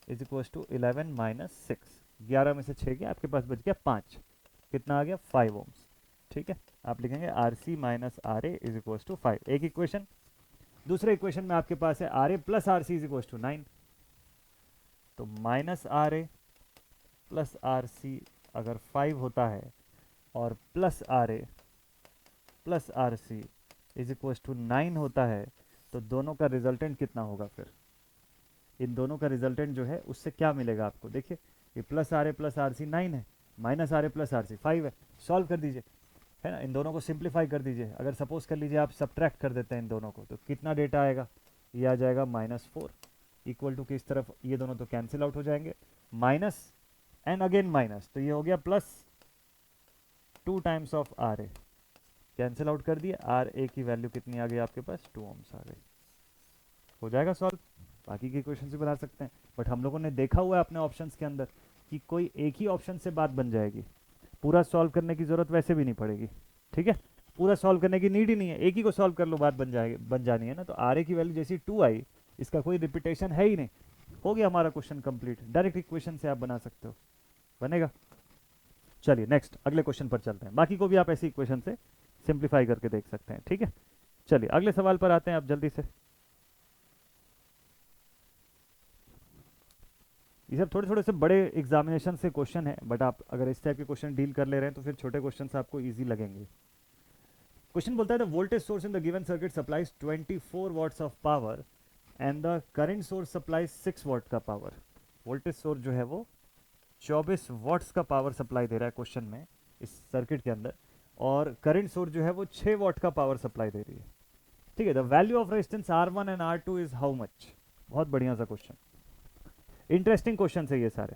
is equal to 11 minus 6, 11 में से 6 गया, आपके पास बच गया 5, कितना आ गया? 5 ohms। ठीक है, आप लिखेंगे R C minus R A is equal to 5, एक इक्वेशन। दूसरे इक्वेशन में आपके पास है R A plus R C is equal to 9, तो minus R A plus R C अगर 5 होता है और plus R A plus R C is equal to 9 होता है, तो दोनों का रिजल्टेंट कितना होगा फिर? इन दोनों का रिजल्टेंट जो है उससे क्या मिलेगा आपको, देखिए ये plus R A plus R C 9 है, minus R A plus R C 5 है। सॉल्व कर दीजिए, है ना, इन दोनों को सिंप्लीफाई कर दीजिए। अगर सपोज कर लीजिए आप सब्ट्रैक्ट कर देते हैं इन दोनों को, तो कितना डेटा आएगा, ये आ जाएगा -4 इक्वल टू कि इस तरफ ये दोनों तो कैंसिल आउट हो जाएंगे, माइनस एंड अगेन माइनस, तो ये हो गया +2 times of R A, cancel out कर दिए, आर ए की वैल्यू कितनी आ गई आपके पास, 2 ohms आ गई। हो जाएगा सॉल्व, बाकी के क्वेश्चन भी बना सकते हैं, बट हम लोगों ने देखा हुआ है अपने ऑप्शंस के अंदर कि कोई एक ही ऑप्शन से बात बन जाएगी, पूरा सॉल्व करने की ज़रूरत वैसे भी नहीं पड़ेगी। ठीक है, पूरा सॉल्व करने की नीड ही नहीं है, एक ही को सॉल्व कर लो, बात बन जाएगी, बन जानी है ना। तो आर ए की वैल्यू जैसी 2 आई, इसका कोई रिपीटेशन है ही नहीं, हो गया हमारा क्वेश्चन कंप्लीट। डायरेक्ट इक्वेशन से आप बना सकते हो, बनेगा। चलिए नेक्स्ट अगले क्वेश्चन पर चलते हैं, बाकी को भी आप ऐसी इक्वेशन से सिंप्लीफाई करके देख सकते हैं। ठीक है, चलिए अगले सवाल पर आते हैं आप जल्दी से। ये सब थोड़े थोड़े से बड़े एग्जामिनेशन से क्वेश्चन है, बट आप अगर इस टाइप के क्वेश्चन डील कर ले रहे हैं तो फिर छोटे क्वेश्चन आपको इजी लगेंगे। क्वेश्चन बोलता है the voltage source in the given circuit supplies 24 watts of power and the current source supplies 6 watt का पावर। वोल्टेज सोर्स जो है वो 24 वॉट्स का पावर सप्लाई दे रहा है क्वेश्चन में इस सर्किट के अंदर, और करंट सोर्स जो है वो 6 वॉट का पावर सप्लाई दे रही है। ठीक है, the value of resistance R1 and R2 is how much. बहुत बढ़िया सा क्वेश्चन, इंटरेस्टिंग क्वेश्चन है ये सारे,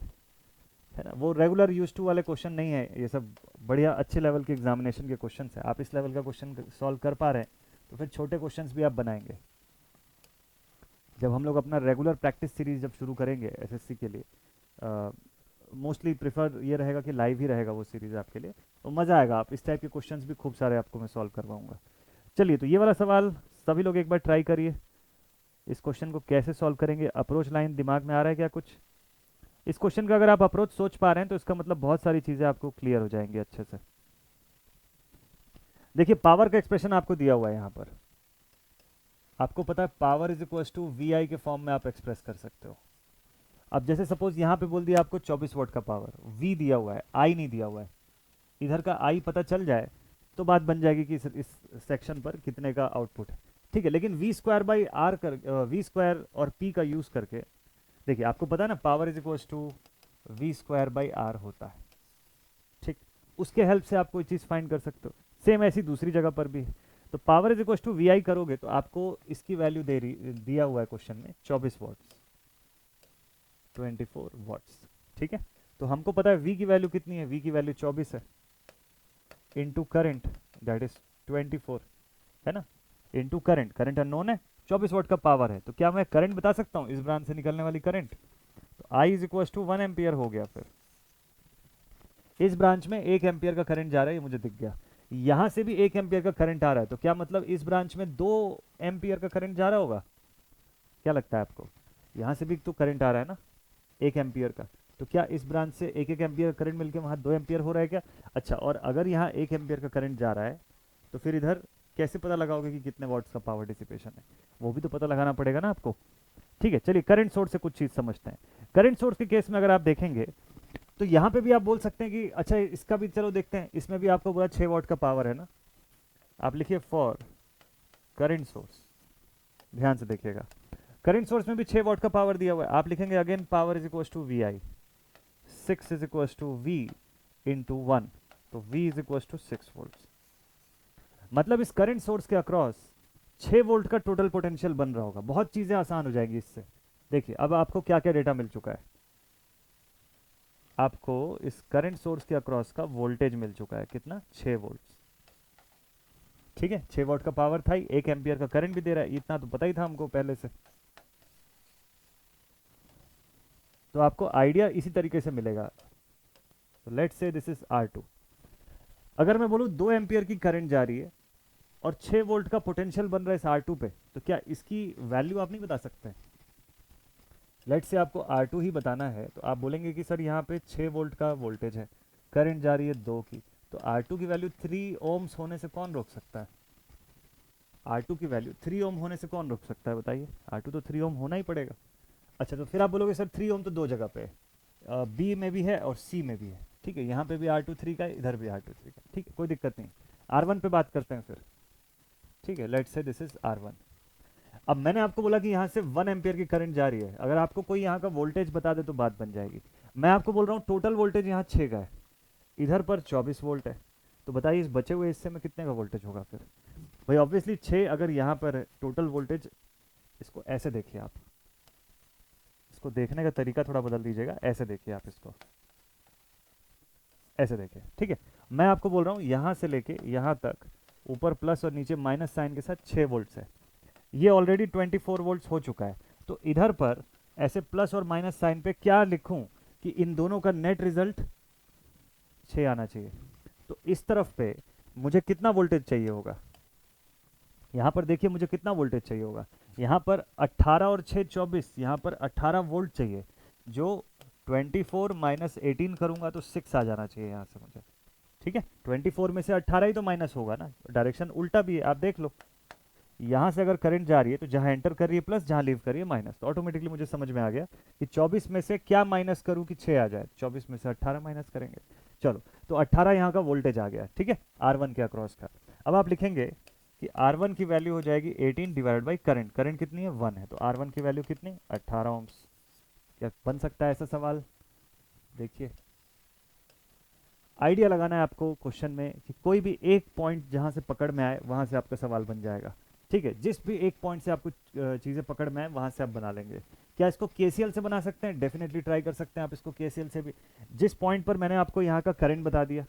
है ना, वो रेगुलर यूज टू वाले क्वेश्चन नहीं है, ये सब बढ़िया अच्छे लेवल के एग्जामिनेशन के क्वेश्चन है। आप इस लेवल का क्वेश्चन सॉल्व कर पा रहे हैं तो फिर छोटे क्वेश्चंस भी आप बनाएंगे। जब हम लोग अपना रेगुलर प्रैक्टिस सीरीज जब शुरू करेंगे एसएससी के लिए, मोस्टली प्रिफर ये रहेगा कि लाइव ही रहेगा वो सीरीज आपके लिए, तो मज़ा आएगा। आप इस टाइप के क्वेश्चंस भी खूब सारे आपको मैं सॉल्व करवाऊंगा। चलिए, तो ये वाला सवाल सभी लोग एक बार ट्राई करिए, इस क्वेश्चन को कैसे सॉल्व करेंगे। अप्रोच लाइन दिमाग में आ रहा है क्या कुछ? इस क्वेश्चन का अगर आप अप्रोच सोच पा रहे हैं तो इसका मतलब बहुत सारी चीज़ें आपको क्लियर हो जाएंगी अच्छे से। देखिए, पावर का एक्सप्रेशन आपको दिया हुआ है यहाँ पर, आपको पता है power is equal to V I के फॉर्म में आप एक्सप्रेस कर सकते हो। अब जैसे सपोज यहाँ पे बोल दिया आपको 24 वोट का पावर, वी दिया हुआ है, आई नहीं दिया हुआ है, इधर का आई पता चल जाए तो बात बन जाएगी कि इस सेक्शन पर कितने का आउटपुट है। ठीक है, लेकिन वी स्क्वायर बाई आर कर, वी स्क्वायर और पी का यूज करके, देखिए आपको पता है ना power is equal to V square by R होता है। ठीक, उसके हेल्प से आप कोई चीज़ फाइंड कर सकते हो। सेम ऐसी दूसरी जगह पर भी है, तो power is equal to V I करोगे तो आपको इसकी वैल्यू दे रही दिया हुआ है क्वेश्चन में 24 वॉट्स, 24 वॉट्स। ठीक है, तो हमको पता है वी की वैल्यू कितनी है, वी की वैल्यू 24 है, इनटू करंट दैट इज 24, है ना, इनटू करंट, करंट अननोन है, 24 वोल्ट का पावर है, तो क्या मैं करंट बता सकता हूं इस ब्रांच से निकलने वाली करंट? तो I is equal to 1 ampere हो गया। फिर इस ब्रांच में 1 एम्पियर का करंट जा रहा है, ये मुझे दिख गया, यहां से भी 1 एम्पियर का करंट आ रहा है, तो क्या मतलब इस ब्रांच में 2 एम्पियर का करंट जा रहा होगा? क्या लगता है आपको? यहां से भी तो करंट आ रहा है ना 1 एम्पियर का, तो क्या इस ब्रांच से 1 एम्पियर करंट मिलकर वहां 2 एम्पियर हो रहा है क्या? अच्छा, और अगर यहाँ 1 एम्पियर का करंट जा रहा है तो फिर इधर कैसे पता लगाओगे कि कितने वॉट्स का पावर डिसिपेशन है? वो भी तो पता लगाना पड़ेगा ना आपको। ठीक है, चलिए करंट सोर्स से कुछ चीज़ समझते हैं। करंट सोर्स के केस में अगर आप देखेंगे तो यहाँ पे भी आप बोल सकते हैं कि अच्छा इसका भी चलो देखते हैं, इसमें भी आपको बोला 6 वॉट का पावर है ना, आप लिखिए फॉर करंट सोर्स, ध्यान से देखिएगा, करंट सोर्स में भी 6 वॉट का पावर दिया हुआ है, आप लिखेंगे again power is equal to V I, 6 is equal to V into 1, तो v is equal to 6 volt. मतलब इस करंट सोर्स के अक्रॉस 6 वोल्ट का टोटल पोटेंशियल बन रहा होगा। बहुत चीजें आसान हो जाएंगी इससे। देखिए अब आपको क्या क्या डेटा मिल चुका है, आपको इस करंट सोर्स के अक्रॉस का वोल्टेज मिल चुका है, कितना, 6 वोल्ट। ठीक है, 6 वोल्ट का पावर था ही, 1 एम्पियर का करंट भी दे रहा है, इतना तो पता ही था हमको पहले से, तो आपको आइडिया इसी तरीके से मिलेगा। तो let's say this is R2, अगर मैं बोलूं 2 एम्पियर की करंट जा रही है और 6 वोल्ट का पोटेंशियल बन रहा है इस R2 पे, तो क्या इसकी वैल्यू आप नहीं बता सकते? लेट से आपको R2 ही बताना है, तो आप बोलेंगे कि सर यहाँ पे 6 वोल्ट का वोल्टेज है, करंट जा रही है 2 की, तो R2 की वैल्यू 3 ओम्स होने से कौन रोक सकता है? R2 की वैल्यू 3 ओम होने से कौन रोक सकता है बताइए? R2 तो 3 ओम होना ही पड़ेगा। अच्छा, तो फिर आप बोलोगे सर 3 ओम तो दो जगह पे है, बी में भी है और सी में भी है। ठीक है, यहाँ पे भी R2 3 का है, इधर भी R2 3 का, ठीक है, कोई दिक्कत नहीं। R1 पे बात करते हैं फिर। ठीक है, let's say this is R1। अब मैंने आपको बोला कि यहाँ से 1 एम्पियर की करंट जा रही है, अगर आपको कोई यहाँ का वोल्टेज बता दे तो बात बन जाएगी। मैं आपको बोल रहा हूँ टोटल वोल्टेज यहाँ 6 का है, इधर पर 24 वोल्ट है, तो बताइए इस बचे हुए हिस्से में कितने का वोल्टेज होगा फिर। भाई ऑब्वियसली 6, अगर यहाँ पर टोटल वोल्टेज, इसको ऐसे देखिए आप, इसको देखने का तरीका थोड़ा बदल दीजिएगा, ऐसे देखिए आप इसको, ऐसे देखिए, ठीक है। मैं आपको बोल रहा हूँ यहाँ से लेके यहाँ तक ऊपर प्लस और नीचे माइनस साइन के साथ 6 वोल्ट है, ये ऑलरेडी 24 वोल्ट्स हो चुका है। तो इधर पर ऐसे प्लस और माइनस साइन पे क्या लिखूं कि इन दोनों का नेट रिजल्ट 6 आना चाहिए। तो इस तरफ पे मुझे कितना वोल्टेज चाहिए होगा, यहाँ पर देखिए मुझे कितना वोल्टेज चाहिए होगा, यहाँ पर 18 और 6 24, यहाँ पर 18 वोल्ट चाहिए, जो 24 माइनस 18 करूंगा तो 6 आ जाना चाहिए यहाँ से मुझे, ठीक है। 24 में से 18 ही तो माइनस होगा ना, डायरेक्शन उल्टा भी है, आप देख लो। यहाँ से अगर करंट जा रही है तो जहाँ एंटर कर रही है प्लस, जहाँ लीव कर रही है माइनस, तो ऑटोमेटिकली मुझे समझ में आ गया कि 24 में से क्या माइनस करूँ कि 6 आ जाए, 24 में से 18 माइनस करेंगे। चलो, तो 18 यहाँ का वोल्टेज आ गया, ठीक है, R1 के अक्रॉस का। अब आप लिखेंगे कि R1 की वैल्यू हो जाएगी 18 डिवाइड बाई करंट, करंट कितनी है 1 है, तो R1 की वैल्यू कितनी 18 ओम्स। क्या बन सकता है ऐसा सवाल, देखिए आइडिया लगाना है आपको क्वेश्चन में कि कोई भी एक पॉइंट जहां से पकड़ में आए वहां से आपका सवाल बन जाएगा, ठीक है। जिस भी एक पॉइंट से आपको चीज़ें पकड़ में आए वहां से आप बना लेंगे। क्या इसको केसीएल से बना सकते हैं, डेफिनेटली ट्राई कर सकते हैं आप इसको केसीएल से भी। जिस पॉइंट पर मैंने आपको यहाँ का करंट बता दिया,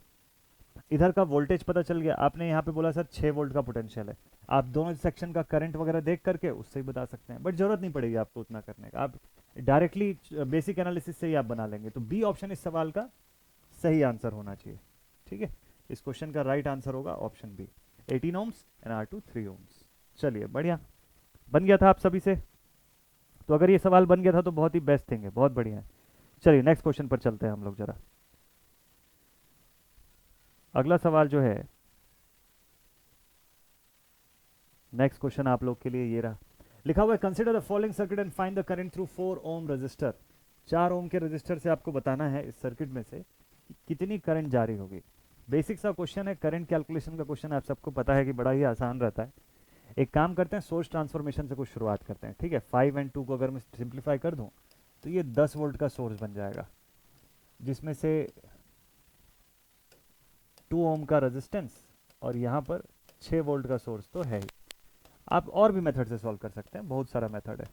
इधर का वोल्टेज पता चल गया, आपने यहाँ पे बोला सर 6 वोल्ट का पोटेंशियल है, आप दोनों सेक्शन का करंट वगैरह देख करके उससे ही बता सकते हैं, बट जरूरत नहीं पड़ेगी आपको उतना करने का, आप डायरेक्टली बेसिक एनालिसिस से ही आप बना लेंगे। तो बी ऑप्शन इस सवाल का सही आंसर होना चाहिए, ठीक है। इस क्वेश्चन का राइट आंसर होगा option B, 18 ohms and R2 3 ohms. चलिए बढ़िया, बन गया था आप सभी से, तो अगर ये सवाल बन गया था तो बहुत ही बेस्ट थिंग है, बहुत बढ़िया है। चलिए नेक्स्ट क्वेश्चन पर चलते हैं हम लोग जरा। अगला सवाल जो है, नेक्स्ट क्वेश्चन आप लोग के लिए ये रहा, लिखा हुआ है consider the following circuit and find the current through 4 ohm resistor. 4 ohm के रजिस्टर से आपको बताना है इस सर्किट में से कितनी करंट जारी होगी। बेसिक सा क्वेश्चन है, करंट कैलकुलेशन का क्वेश्चन, आप सबको पता है कि बड़ा ही आसान रहता है। एक काम करते हैं, सोर्स ट्रांसफॉर्मेशन से कुछ शुरुआत करते हैं, ठीक है। 5 एंड 2 को अगर मैं सिंप्लीफाई कर दूं तो ये 10 वोल्ट का सोर्स बन जाएगा, जिसमें से 2 ओम का रेजिस्टेंस और यहाँ पर 6 वोल्ट का सोर्स तो है ही। आप और भी मेथड से सॉल्व कर सकते हैं, बहुत सारा मेथड है।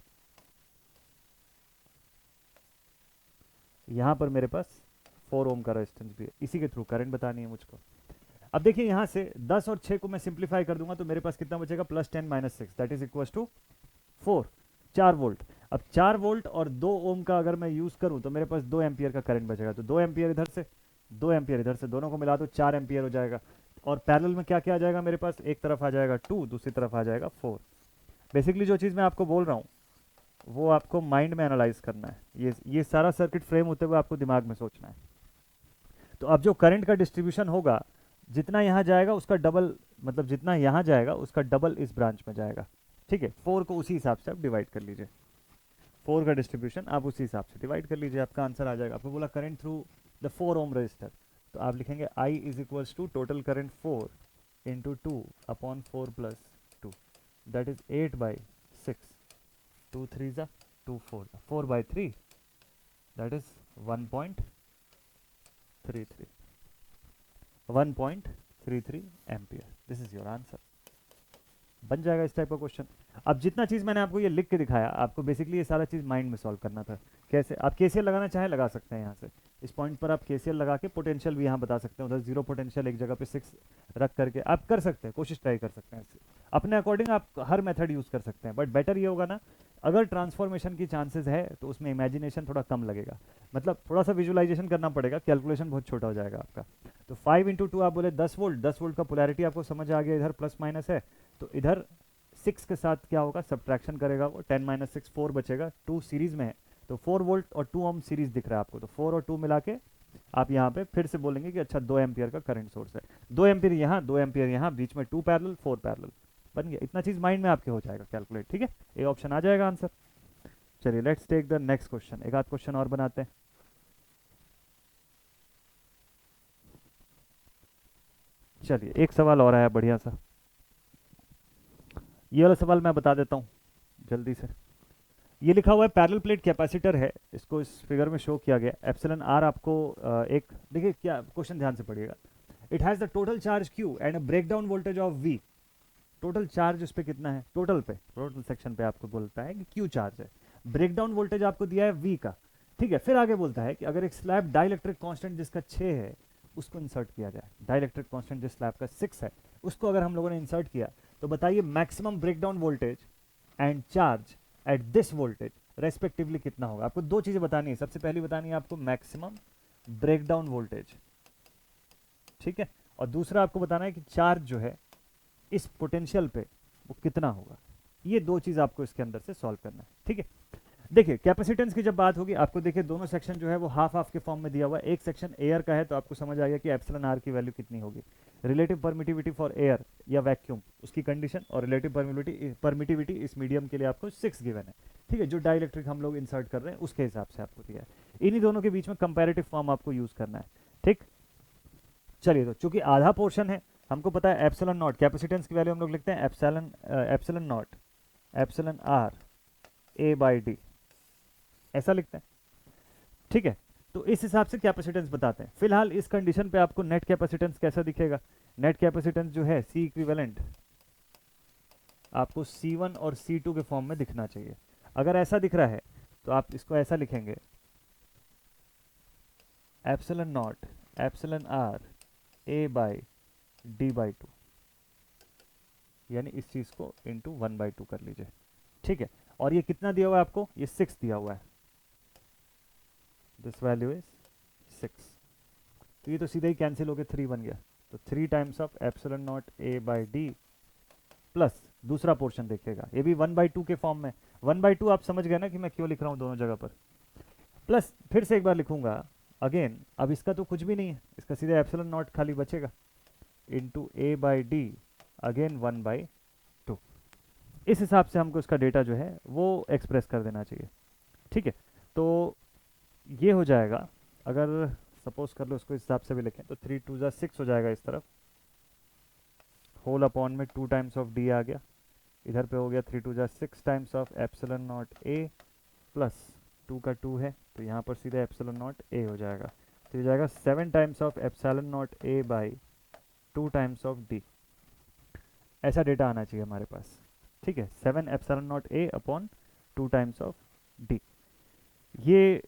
यहाँ पर मेरे पास 4 ओम का रेजिस्टेंस भी है, इसी के थ्रू करंट बतानी है मुझको। अब देखिए यहाँ से 10 और 6 को मैं सिंप्लीफाई कर दूंगा तो मेरे पास कितना बचेगा, +10 - 6 that is equal to 4, 4 volt. अब 4 वोल्ट और 2 ओम का अगर मैं यूज करूं तो मेरे पास 2 एम्पियर का करंट बचेगा, तो 2 एम्पियर इधर से 2 एम्पियर इधर से, दोनों को मिला दो 4 एम्पियर हो जाएगा। और पैरेलल में क्या क्या आ जाएगा मेरे पास, एक तरफ आ जाएगा 2, दूसरी तरफ आ जाएगा 4। बेसिकली जो चीज़ मैं आपको बोल रहा हूँ वो आपको माइंड में एनालाइज करना है, ये सारा सर्किट फ्रेम होते हुए आपको दिमाग में सोचना है। तो अब जो करंट का डिस्ट्रीब्यूशन होगा, जितना यहाँ जाएगा उसका डबल, मतलब जितना यहाँ जाएगा उसका डबल इस ब्रांच में जाएगा, ठीक है। 4 को उसी हिसाब से आप डिवाइड कर लीजिए, 4 का डिस्ट्रीब्यूशन आप उसी हिसाब से डिवाइड कर लीजिए, आपका आंसर आ जाएगा। आपको बोला current through the 4 ohm resistor, तो आप लिखेंगे I is equals to total current 4 into 2 upon 4 + 2 that is 8/6, 2 3 ज़ा 2 4 4/3 that is 1.33 ampere. This is your answer, बन जाएगा इस टाइप का क्वेश्चन। अब जितना चीज़ मैंने आपको ये लिख के दिखाया, आपको बेसिकली ये सारा चीज़ माइंड में सॉल्व करना था। कैसे आप केसीएल लगाना चाहें लगा सकते हैं, यहाँ से इस पॉइंट पर आप केसीएल लगा के पोटेंशियल भी यहाँ बता सकते हैं, उधर 0 पोटेंशियल एक जगह पे 6 रख करके आप कर सकते हैं, कोशिश ट्राई कर सकते हैं। अपने अकॉर्डिंग आप हर मेथड यूज़ कर सकते हैं, बट बेटर ये होगा ना, अगर ट्रांसफॉर्मेशन की चांसेस है तो उसमें इमेजिनेशन थोड़ा कम लगेगा, मतलब थोड़ा सा विजुअलाइजेशन करना पड़ेगा, कैलकुलेशन बहुत छोटा हो जाएगा आपका। तो 5 × 2 आप बोले 10 वोल्ट, 10 वोल्ट का पोलैरिटी आपको समझ आ गया, इधर प्लस माइनस है, तो इधर 6 के साथ क्या होगा, सब्ट्रैक्शन करेगा वो, 10 - 6 4 बचेगा, 2 सीरीज में है तो 4 वोल्ट और 2 ओम सीरीज दिख रहा है आपको, तो 4 और 2 मिला के आप यहाँ पे फिर से बोलेंगे कि अच्छा 2 एम्पियर का करंट सोर्स है, 2 एम्पियर यहाँ 2 एम्पियर यहाँ, बीच में 2 पैरेलल 4 पैरेलल, बन गया। इतना चीज़ माइंड में आपके हो जाएगा कैलकुलेट, ठीक है, ए ऑप्शन आ जाएगा आंसर। चलिए let's take the next question, एक आध क्वेश्चन और बनाते हैं। चलिए एक सवाल और आया बढ़िया सा, ये वाला सवाल मैं बता देता हूँ, जल्दी से। ये लिखा हुआ है पैरेलल प्लेट कैपेसिटर है, इसको इस फिगर में शो किया गया। एप्सिलॉन आर आपको एक देखिए क्या क्वेश्चन, ध्यान से पढ़िएगा। It has the total charge Q and a breakdown voltage of V. Total charge उस पर कितना है, टोटल पे, टोटल सेक्शन पे आपको बोलता है कि क्यू चार्ज है, ब्रेकडाउन वोल्टेज आपको दिया है वी का। ठीक है, फिर आगे बोलता है कि अगर एक स्लैब डाइलेक्ट्रिक कांस्टेंट जिसका 6 है उसको इंसर्ट किया जाए, डाइलेक्ट्रिक कांस्टेंट जिस स्लैब का 6 है उसको अगर हम लोगों ने इंसर्ट किया, तो बताइए maximum breakdown voltage and charge at this voltage respectively कितना होगा। आपको दो चीजें बतानी है, सबसे पहली बतानी है आपको मैक्सिमम ब्रेकडाउन वोल्टेज, ठीक है, और दूसरा आपको बताना है कि चार्ज जो है इस पोटेंशियल पे वो कितना होगा। ये दो चीज आपको इसके अंदर से सॉल्व करना है, ठीक है। देखिए कैपेसिटेंस की जब बात होगी, आपको देखिए दोनों सेक्शन जो है वो हाफ हाफ के फॉर्म में दिया हुआ है। एक सेक्शन एयर का है तो आपको समझ आ गया कि एप्सिलॉन आर की वैल्यू कितनी होगी। रिलेटिव परमिटिविटी फॉर एयर या वैक्यूम उसकी कंडीशन, और रिलेटिव परमिटिविटी इस मीडियम के लिए आपको 6 गिवन है, ठीक है, जो डाइलेक्ट्रिक हम लोग इंसर्ट कर रहे हैं उसके हिसाब से आपको दिया है। इन्हीं दोनों के बीच में कंपैरेटिव फॉर्म आपको यूज करना है, ठीक। चलिए, तो चूंकि आधा पोर्शन है, हमको पता है एप्सिलॉन नॉट, कैपेसिटेंस की वैल्यू हम लोग लिखते हैं epsilon naught epsilon R A by D, ऐसा लिखते हैं, ठीक है। तो इस हिसाब से कैपेसिटेंस बताते हैं। फिलहाल इस कंडीशन पे आपको नेट कैपेसिटेंस कैसा दिखेगा, नेट कैपेसिटेंस जो है सी इक्विवेलेंट आपको C1 और C2 के फॉर्म में दिखना चाहिए। अगर ऐसा दिख रहा है तो आप इसको ऐसा लिखेंगे, epsilon naught epsilon R A by D by 2, यानी इस चीज को इंटू 1/2 कर लीजिए, ठीक है। और ये कितना दिया हुआ है आपको, ये 6 दिया हुआ है, दिस वैल्यू इज 6। तो ये तो सीधा ही कैंसिल होकर 3 बन गया, तो 3 times of epsilon naught A by D plus दूसरा पोर्शन देखिएगा, ये भी 1/2 के फॉर्म में। 1/2 आप समझ गए ना कि मैं क्यों लिख रहा हूं दोनों जगह पर, प्लस फिर से एक बार लिखूंगा अगेन। अब इसका तो कुछ भी नहीं है, इसका सीधे एप्सिलॉन नॉट खाली बचेगा into A by D again 1/2। इस हिसाब से हमको इसका डेटा जो है वो एक्सप्रेस कर देना चाहिए, ठीक है। तो ये हो जाएगा, अगर सपोज कर लो इसको इस हिसाब से भी लिखें तो 3 2 जा 6 हो जाएगा इस तरफ, होल अपॉन में 2 टाइम्स ऑफ डी आ गया, इधर पे हो गया 3 2 जा 6 times of epsilon naught A plus 2 का 2 है तो यहाँ पर सीधा एप्सिलॉन नॉट ए हो जाएगा, तो हो जाएगा 7 times of epsilon naught A by 2 times of D. ऐसा डेटा आना चाहिए हमारे पास, ठीक है, 7 epsilon naught A upon 2 times of D. ये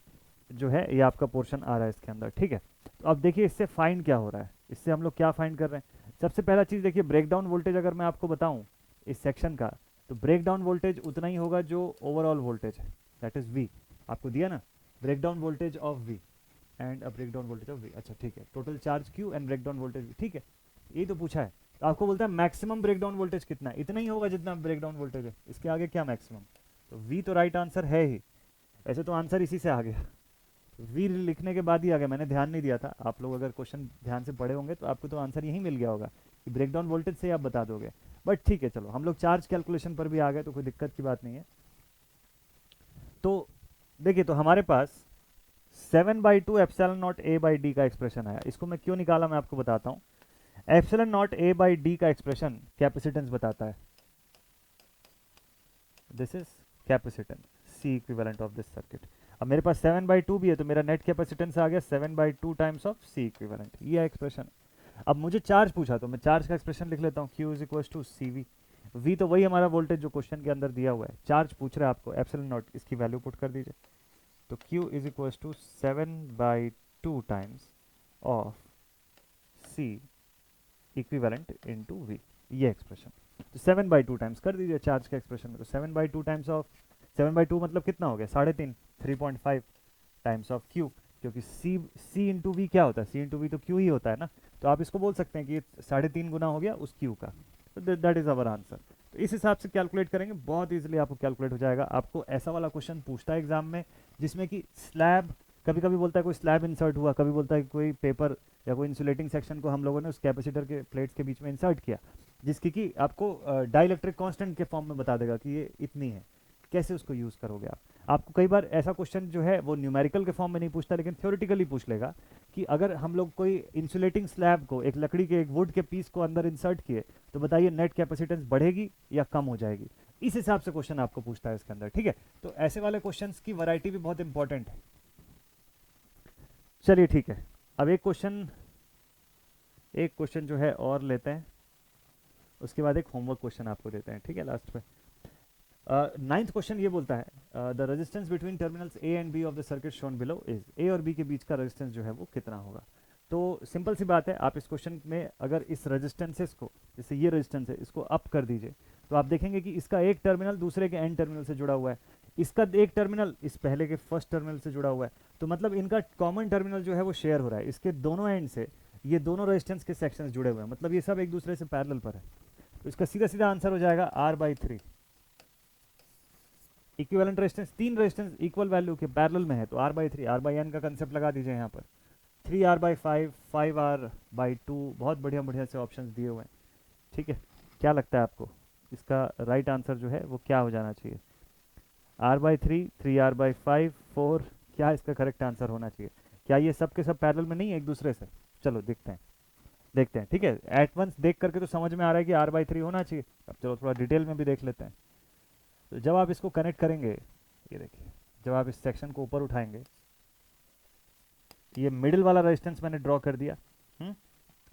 जो है ये आपका पोर्शन आ रहा है इसके अंदर, ठीक है। तो अब देखिए इससे फाइंड क्या हो रहा है, इससे हम लोग क्या फाइंड कर रहे हैं। सबसे पहला चीज देखिए, ब्रेकडाउन वोल्टेज अगर मैं आपको बताऊं इस सेक्शन का, तो ब्रेकडाउन वोल्टेज उतना ही होगा जो ओवरऑल वोल्टेज है, दैट इज वी। आपको दिया ना breakdown voltage of V and a breakdown voltage of V, अच्छा ठीक है, total charge Q and breakdown voltage V, ठीक है, यही तो पूछा है। तो आपको बोलता है मैक्सिमम ब्रेकडाउन वोल्टेज कितना है, इतना ही होगा जितना ब्रेकडाउन वोल्टेज है, इसके आगे क्या मैक्सिमम, तो वी तो राइट आंसर है ही, ऐसे तो आंसर इसी से आ गया, वी लिखने के बाद ही आ गया, मैंने ध्यान नहीं दिया था। आप लोग अगर क्वेश्चन ध्यान से पढ़े होंगे तो आपको तो आंसर यही मिल गया होगा कि ब्रेकडाउन वोल्टेज से आप बता दोगे, बट ठीक है चलो हम लोग चार्ज कैलकुलेशन पर भी आ गए तो कोई दिक्कत की बात नहीं है। तो देखिए, तो हमारे पास 7/2 epsilon naught A by D का एक्सप्रेशन आया, इसको मैं क्यों निकाला मैं आपको बताता हूँ। Epsilon naught A by D का एक्सप्रेशन कैपेसिटेंस बताता है, this is capacitance C equivalent of this circuit. अब मेरे पास 7/2 भी है तो मेरा नेट कैपेसिटेंस आ गया 7/2 टाइम्स ऑफ सी इक्विवेलेंट, ये एक्सप्रेशन। अब मुझे चार्ज पूछा तो मैं चार्ज का एक्सप्रेशन लिख लेता हूँ, Q is equal to C V. V तो वही हमारा वोल्टेज जो क्वेश्चन के अंदर दिया हुआ है, चार्ज पूछ रहा है आपको एप्सिलॉन नॉट, इसकी वैल्यू पुट कर दीजिए, तो Q is equal to 7/2 times of C equivalent into V, ये एक्सप्रेशन। तो 7/2 टाइम्स कर दीजिए चार्ज के एक्सप्रेशन में, तो 7/2 टाइम्स ऑफ 7/2 मतलब कितना हो गया 3.5, 3.5 टाइम्स ऑफ Q, क्योंकि C इंटू वी क्या होता है, C इंटू वी तो Q ही होता है ना, तो आप इसको बोल सकते हैं कि ये 3.5 गुना हो गया उस Q का, तो दैट इज अवर आंसर। तो इस हिसाब से कैलकुलेट करेंगे, बहुत इजीली आपको कैलकुलेट हो जाएगा। आपको ऐसा वाला क्वेश्चन पूछता है एग्जाम में जिसमें कि स्लैब, कभी कभी बोलता है कोई स्लैब इंसर्ट हुआ, कभी बोलता है कोई पेपर या कोई इंसुलेटिंग सेक्शन को हम लोगों ने उस कैपेसिटर के प्लेट्स के बीच में इंसर्ट किया, जिसकी कि आपको डाइलेक्ट्रिक कांस्टेंट के फॉर्म में बता देगा कि ये इतनी है, कैसे उसको यूज करोगे आप। आपको कई बार ऐसा क्वेश्चन जो है वो न्यूमेरिकल के फॉर्म में नहीं पूछता, लेकिन थ्योरेटिकली पूछ लेगा कि अगर हम लोग कोई इंसुलेटिंग स्लैब को, एक लकड़ी के एक वुड के पीस को अंदर इंसर्ट किए, तो बताइए नेट कैपेसिटेंस बढ़ेगी या कम हो जाएगी। इस हिसाब से क्वेश्चन आपको पूछता है इसके अंदर, ठीक है। तो ऐसे वाले क्वेश्चंस की वैरायटी भी बहुत इंपॉर्टेंट है। चलिए ठीक है, अब एक क्वेश्चन जो है और लेते हैं, उसके बाद एक होमवर्क क्वेश्चन आपको देते हैं, ठीक है, लास्ट पे। नाइन्थ क्वेश्चन ये बोलता है the resistance between terminals A and B of the circuit shown below is, A और बी के बीच का रेजिस्टेंस जो है वो कितना होगा। तो सिंपल सी बात है, आप इस क्वेश्चन में अगर इस रेजिस्टेंसेस को, जैसे ये रेजिस्टेंस है, इसको अप कर दीजिए, तो आप देखेंगे कि इसका एक टर्मिनल दूसरे के एंड टर्मिनल से जुड़ा हुआ है, इसका एक टर्मिनल इस पहले के फर्स्ट टर्मिनल से जुड़ा हुआ है, तो मतलब इनका कॉमन टर्मिनल जो है वो शेयर हो रहा है, इसके दोनों एंड से ये दोनों रेजिस्टेंस के सेक्शंस जुड़े हुए हैं, मतलब ये सब एक दूसरे से पैरेलल पर है। तो इसका सीधा सीधा आंसर हो जाएगा R/3। इक्विवेलेंट रेजिस्टेंस, तीन रेजिस्टेंस इक्वल वैल्यू के पैरेलल में है, तो R/3, R/n का कंसेप्ट लगा दीजिए यहाँ पर, 3R/5, 5R/2, बहुत बढ़िया बढ़िया से ऑप्शंस दिए हुए हैं, ठीक है। क्या लगता है आपको इसका राइट आंसर जो है वो क्या हो जाना चाहिए? R/3, 3R/5, 4, क्या इसका करेक्ट आंसर होना चाहिए? क्या ये सब के सब पैरेलल में नहीं है एक दूसरे से? चलो देखते हैं, ठीक है। एट वंस देख करके तो समझ में आ रहा है कि R/3 होना चाहिए, अब चलो थोड़ा डिटेल में भी देख लेते हैं। तो जब आप इसको कनेक्ट करेंगे, ये देखिए, जब आप इस सेक्शन को ऊपर उठाएंगे, ये मिडिल वाला रेजिस्टेंस मैंने ड्रॉ कर दिया,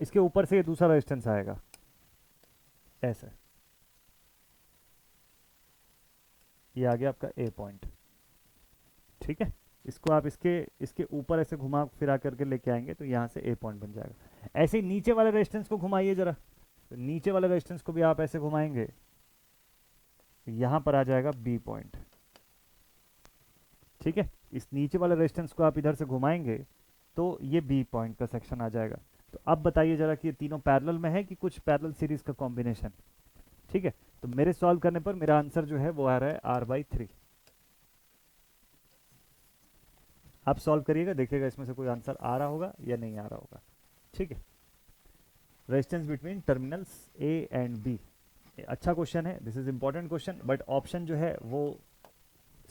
इसके ऊपर से ये दूसरा रेजिस्टेंस आएगा ऐसे, ये आ गया आपका ए पॉइंट, ठीक है। इसको आप इसके ऊपर ऐसे घुमा फिरा करके लेके आएंगे तो यहाँ से ए पॉइंट बन जाएगा। ऐसे ही नीचे वाले रेजिस्टेंस को घुमाइए जरा, तो नीचे वाले रेजिस्टेंस को भी आप ऐसे घुमाएंगे, यहाँ पर आ जाएगा बी पॉइंट, ठीक है। इस नीचे वाले रेजिस्टेंस को आप इधर से घुमाएंगे तो ये बी पॉइंट का सेक्शन आ जाएगा। तो अब बताइए जरा कि ये तीनों पैरेलल में है कि कुछ पैरेलल सीरीज का कॉम्बिनेशन, ठीक है। तो मेरे सॉल्व करने पर मेरा आंसर जो है वो आ रहा है R/3। आप सॉल्व करिएगा, देखिएगा इसमें से कोई आंसर आ रहा होगा या नहीं आ रहा होगा, ठीक है। Resistance between terminals A and B, अच्छा क्वेश्चन है, this is important question, but option जो है वो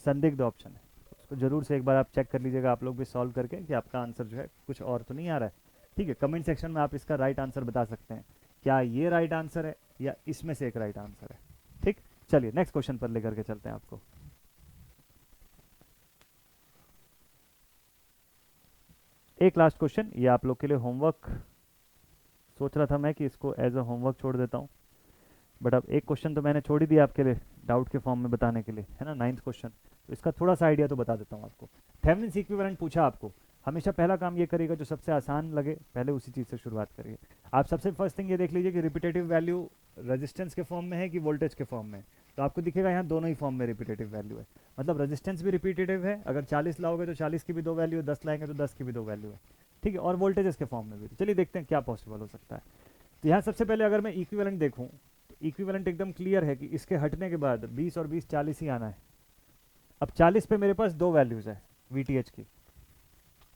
संदिग्ध ऑप्शन है, उसको जरूर से एक बार आप चेक कर लीजिएगा, आप लोग भी सॉल्व करके, कि आपका आंसर जो है कुछ और तो नहीं आ रहा है, ठीक है। कमेंट सेक्शन में आप इसका राइट आंसर बता सकते हैं, क्या ये राइट आंसर है या इसमें से एक राइट आंसर है, ठीक। चलिए नेक्स्ट क्वेश्चन पर लेकर के चलते हैं आपको। एक लास्ट क्वेश्चन, ये आप लोग के लिए होमवर्क, सोच रहा था मैं कि इसको एज अ होमवर्क छोड़ देता हूँ, बट अब एक क्वेश्चन तो मैंने छोड़ ही दिया आपके लिए डाउट के फॉर्म में बताने के लिए, है ना, 9th क्वेश्चन। तो इसका थोड़ा सा आइडिया तो बता देता हूँ आपको। थेवेनिन्स इक्विवेलेंट पूछा आपको, हमेशा पहला काम ये करिएगा जो सबसे आसान लगे पहले उसी चीज़ से शुरुआत करिए। आप सबसे फर्स्ट थिंग ये देख लीजिए कि रिपीटेटिव वैल्यू रेजिस्टेंस के फॉर्म में है कि वोल्टेज के फॉर्म में, तो आपको दिखेगा यहाँ दोनों ही फॉर्म में रिपीटेटिव वैल्यू है, मतलब रेजिस्टेंस भी रिपीटेटिव है, अगर 40 लाओगे तो 40 की भी दो वैल्यू है, 10 लाएंगे तो 10 की भी दो वैल्यू है, ठीक है, और वोल्टेजेस के फॉर्म में भी। तो चलिए देखते हैं क्या पॉसिबल हो सकता है। तो यहाँ सबसे पहले अगर मैं इक्विवेलेंट देखूँ, तो इक्विवेलेंट एकदम क्लियर है कि इसके हटने के बाद 20 और 20 40 ही आना है। अब 40 पे मेरे पास दो वैल्यूज है VTH की,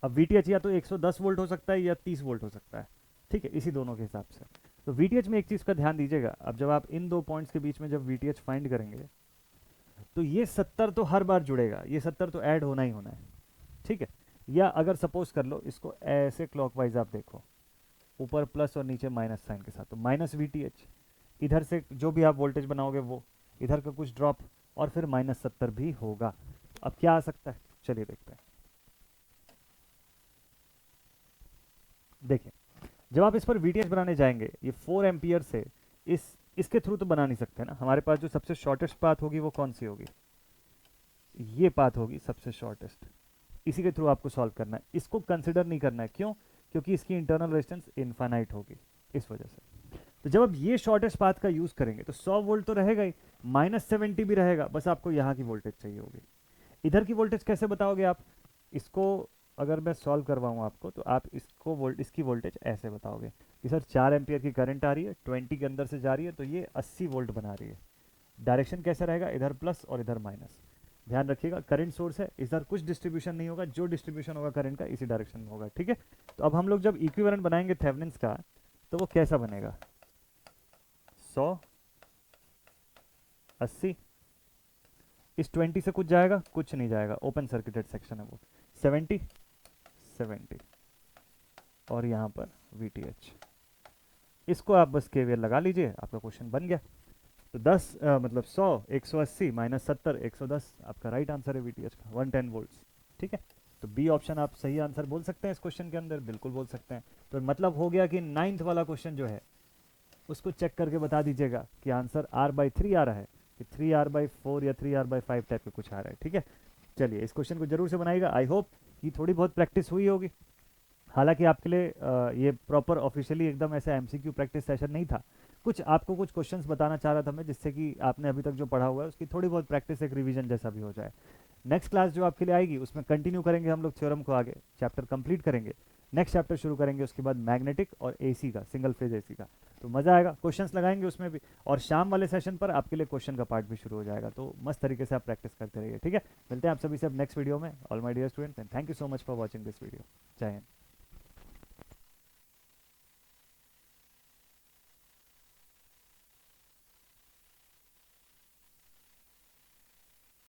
अब VTH या तो 110 वोल्ट हो सकता है या 30 वोल्ट हो सकता है, ठीक है, इसी दोनों के हिसाब से। तो VTH में एक चीज़ का ध्यान दीजिएगा, अब जब आप इन दो पॉइंट्स के बीच में जब VTH फाइंड करेंगे, तो ये 70 तो हर बार जुड़ेगा, ये 70 तो ऐड होना ही होना है, ठीक है। या अगर सपोज कर लो इसको ऐसे क्लॉकवाइज आप देखो, ऊपर प्लस और नीचे माइनस साइन के साथ, तो माइनस VTH, इधर से जो भी आप वोल्टेज बनाओगे वो, इधर का कुछ ड्रॉप, और फिर -70 भी होगा। अब क्या आ सकता है, चलिए देखते हैं। देखिए, जब आप इस पर VTH बनाने जाएंगे, ये 4 एम्पियर से इसके थ्रू तो बना नहीं सकते ना, हमारे पास जो सबसे शॉर्टेस्ट पाथ होगी वो कौन सी होगी, ये पाथ होगी सबसे शॉर्टेस्ट, इसी के थ्रू आपको सॉल्व करना है, इसको कंसिडर नहीं करना है, क्यों? क्योंकि इसकी इंटरनल रेजिस्टेंस इनफाइनाइट होगी, इस वजह से। तो जब आप ये शॉर्टेस्ट पाथ का यूज करेंगे तो 100 वोल्ट तो रहेगा ही, -70 भी रहेगा, बस आपको यहाँ की वोल्टेज चाहिए होगी। इधर की वोल्टेज कैसे बताओगे आप इसको? अगर मैं सॉल्व करवाऊँ आपको, तो आप इसकी वोल्टेज ऐसे बताओगे कि सर 4 एम्पियर की करंट आ रही है, 20 के अंदर से जा रही है, तो ये 80 वोल्ट बना रही है। डायरेक्शन कैसा रहेगा, इधर प्लस और इधर माइनस। ध्यान रखिएगा करंट सोर्स है, इधर कुछ डिस्ट्रीब्यूशन नहीं होगा, जो डिस्ट्रीब्यूशन होगा करंट का इसी डायरेक्शन में होगा, ठीक है। तो अब हम लोग जब इक्विवेलेंट बनाएंगे थेवेनिन्स का, तो वो कैसा बनेगा, 100, 80, इस 20 से कुछ जाएगा, कुछ नहीं जाएगा, ओपन सर्किटेड सेक्शन है वो, 70, 70, और यहाँ पर VTH, इसको आप बस KVL लगा लीजिए, आपका क्वेश्चन बन गया। तो 10 मतलब 100 180 माइनस 70 110 आपका राइट आंसर है वीटीएच का 110 वोल्ट्स। ठीक है, तो बी ऑप्शन आप सही आंसर बोल सकते हैं इस क्वेश्चन के अंदर, बिल्कुल बोल सकते हैं। तो मतलब हो गया कि 9th वाला क्वेश्चन जो है उसको चेक करके बता दीजिएगा कि आंसर R/3 आ रहा है कि 3R/4 या 3R/5 टाइप का कुछ आ रहा है। ठीक है, चलिए इस क्वेश्चन को जरूर से बनाइएगा। आई होप कि थोड़ी बहुत प्रैक्टिस हुई होगी। हालांकि आपके लिए ये प्रॉपर ऑफिशियली एकदम ऐसा एमसीक्यू प्रैक्टिस सेशन नहीं था, कुछ आपको कुछ क्वेश्चंस बताना चाह रहा था मैं, जिससे कि आपने अभी तक जो पढ़ा हुआ है उसकी थोड़ी बहुत प्रैक्टिस, एक रिवीजन जैसा भी हो जाए। नेक्स्ट क्लास जो आपके लिए आएगी उसमें कंटिन्यू करेंगे हम लोग थ्योरम को, आगे चैप्टर कंप्लीट करेंगे, नेक्स्ट चैप्टर शुरू करेंगे उसके बाद मैग्नेटिक और एसी का, सिंगल फेज एसी का। तो मज़ा आएगा, क्वेश्चंस लगाएंगे उसमें भी, और शाम वाले सेशन पर आपके लिए क्वेश्चन का पार्ट भी शुरू हो जाएगा। तो मस्त तरीके से आप प्रैक्टिस करते रहिए। ठीक है, मिलते हैं आप सभी से अब नेक्स्ट वीडियो में। All my dear students, and thank you so much for watching this video. जय हिंद।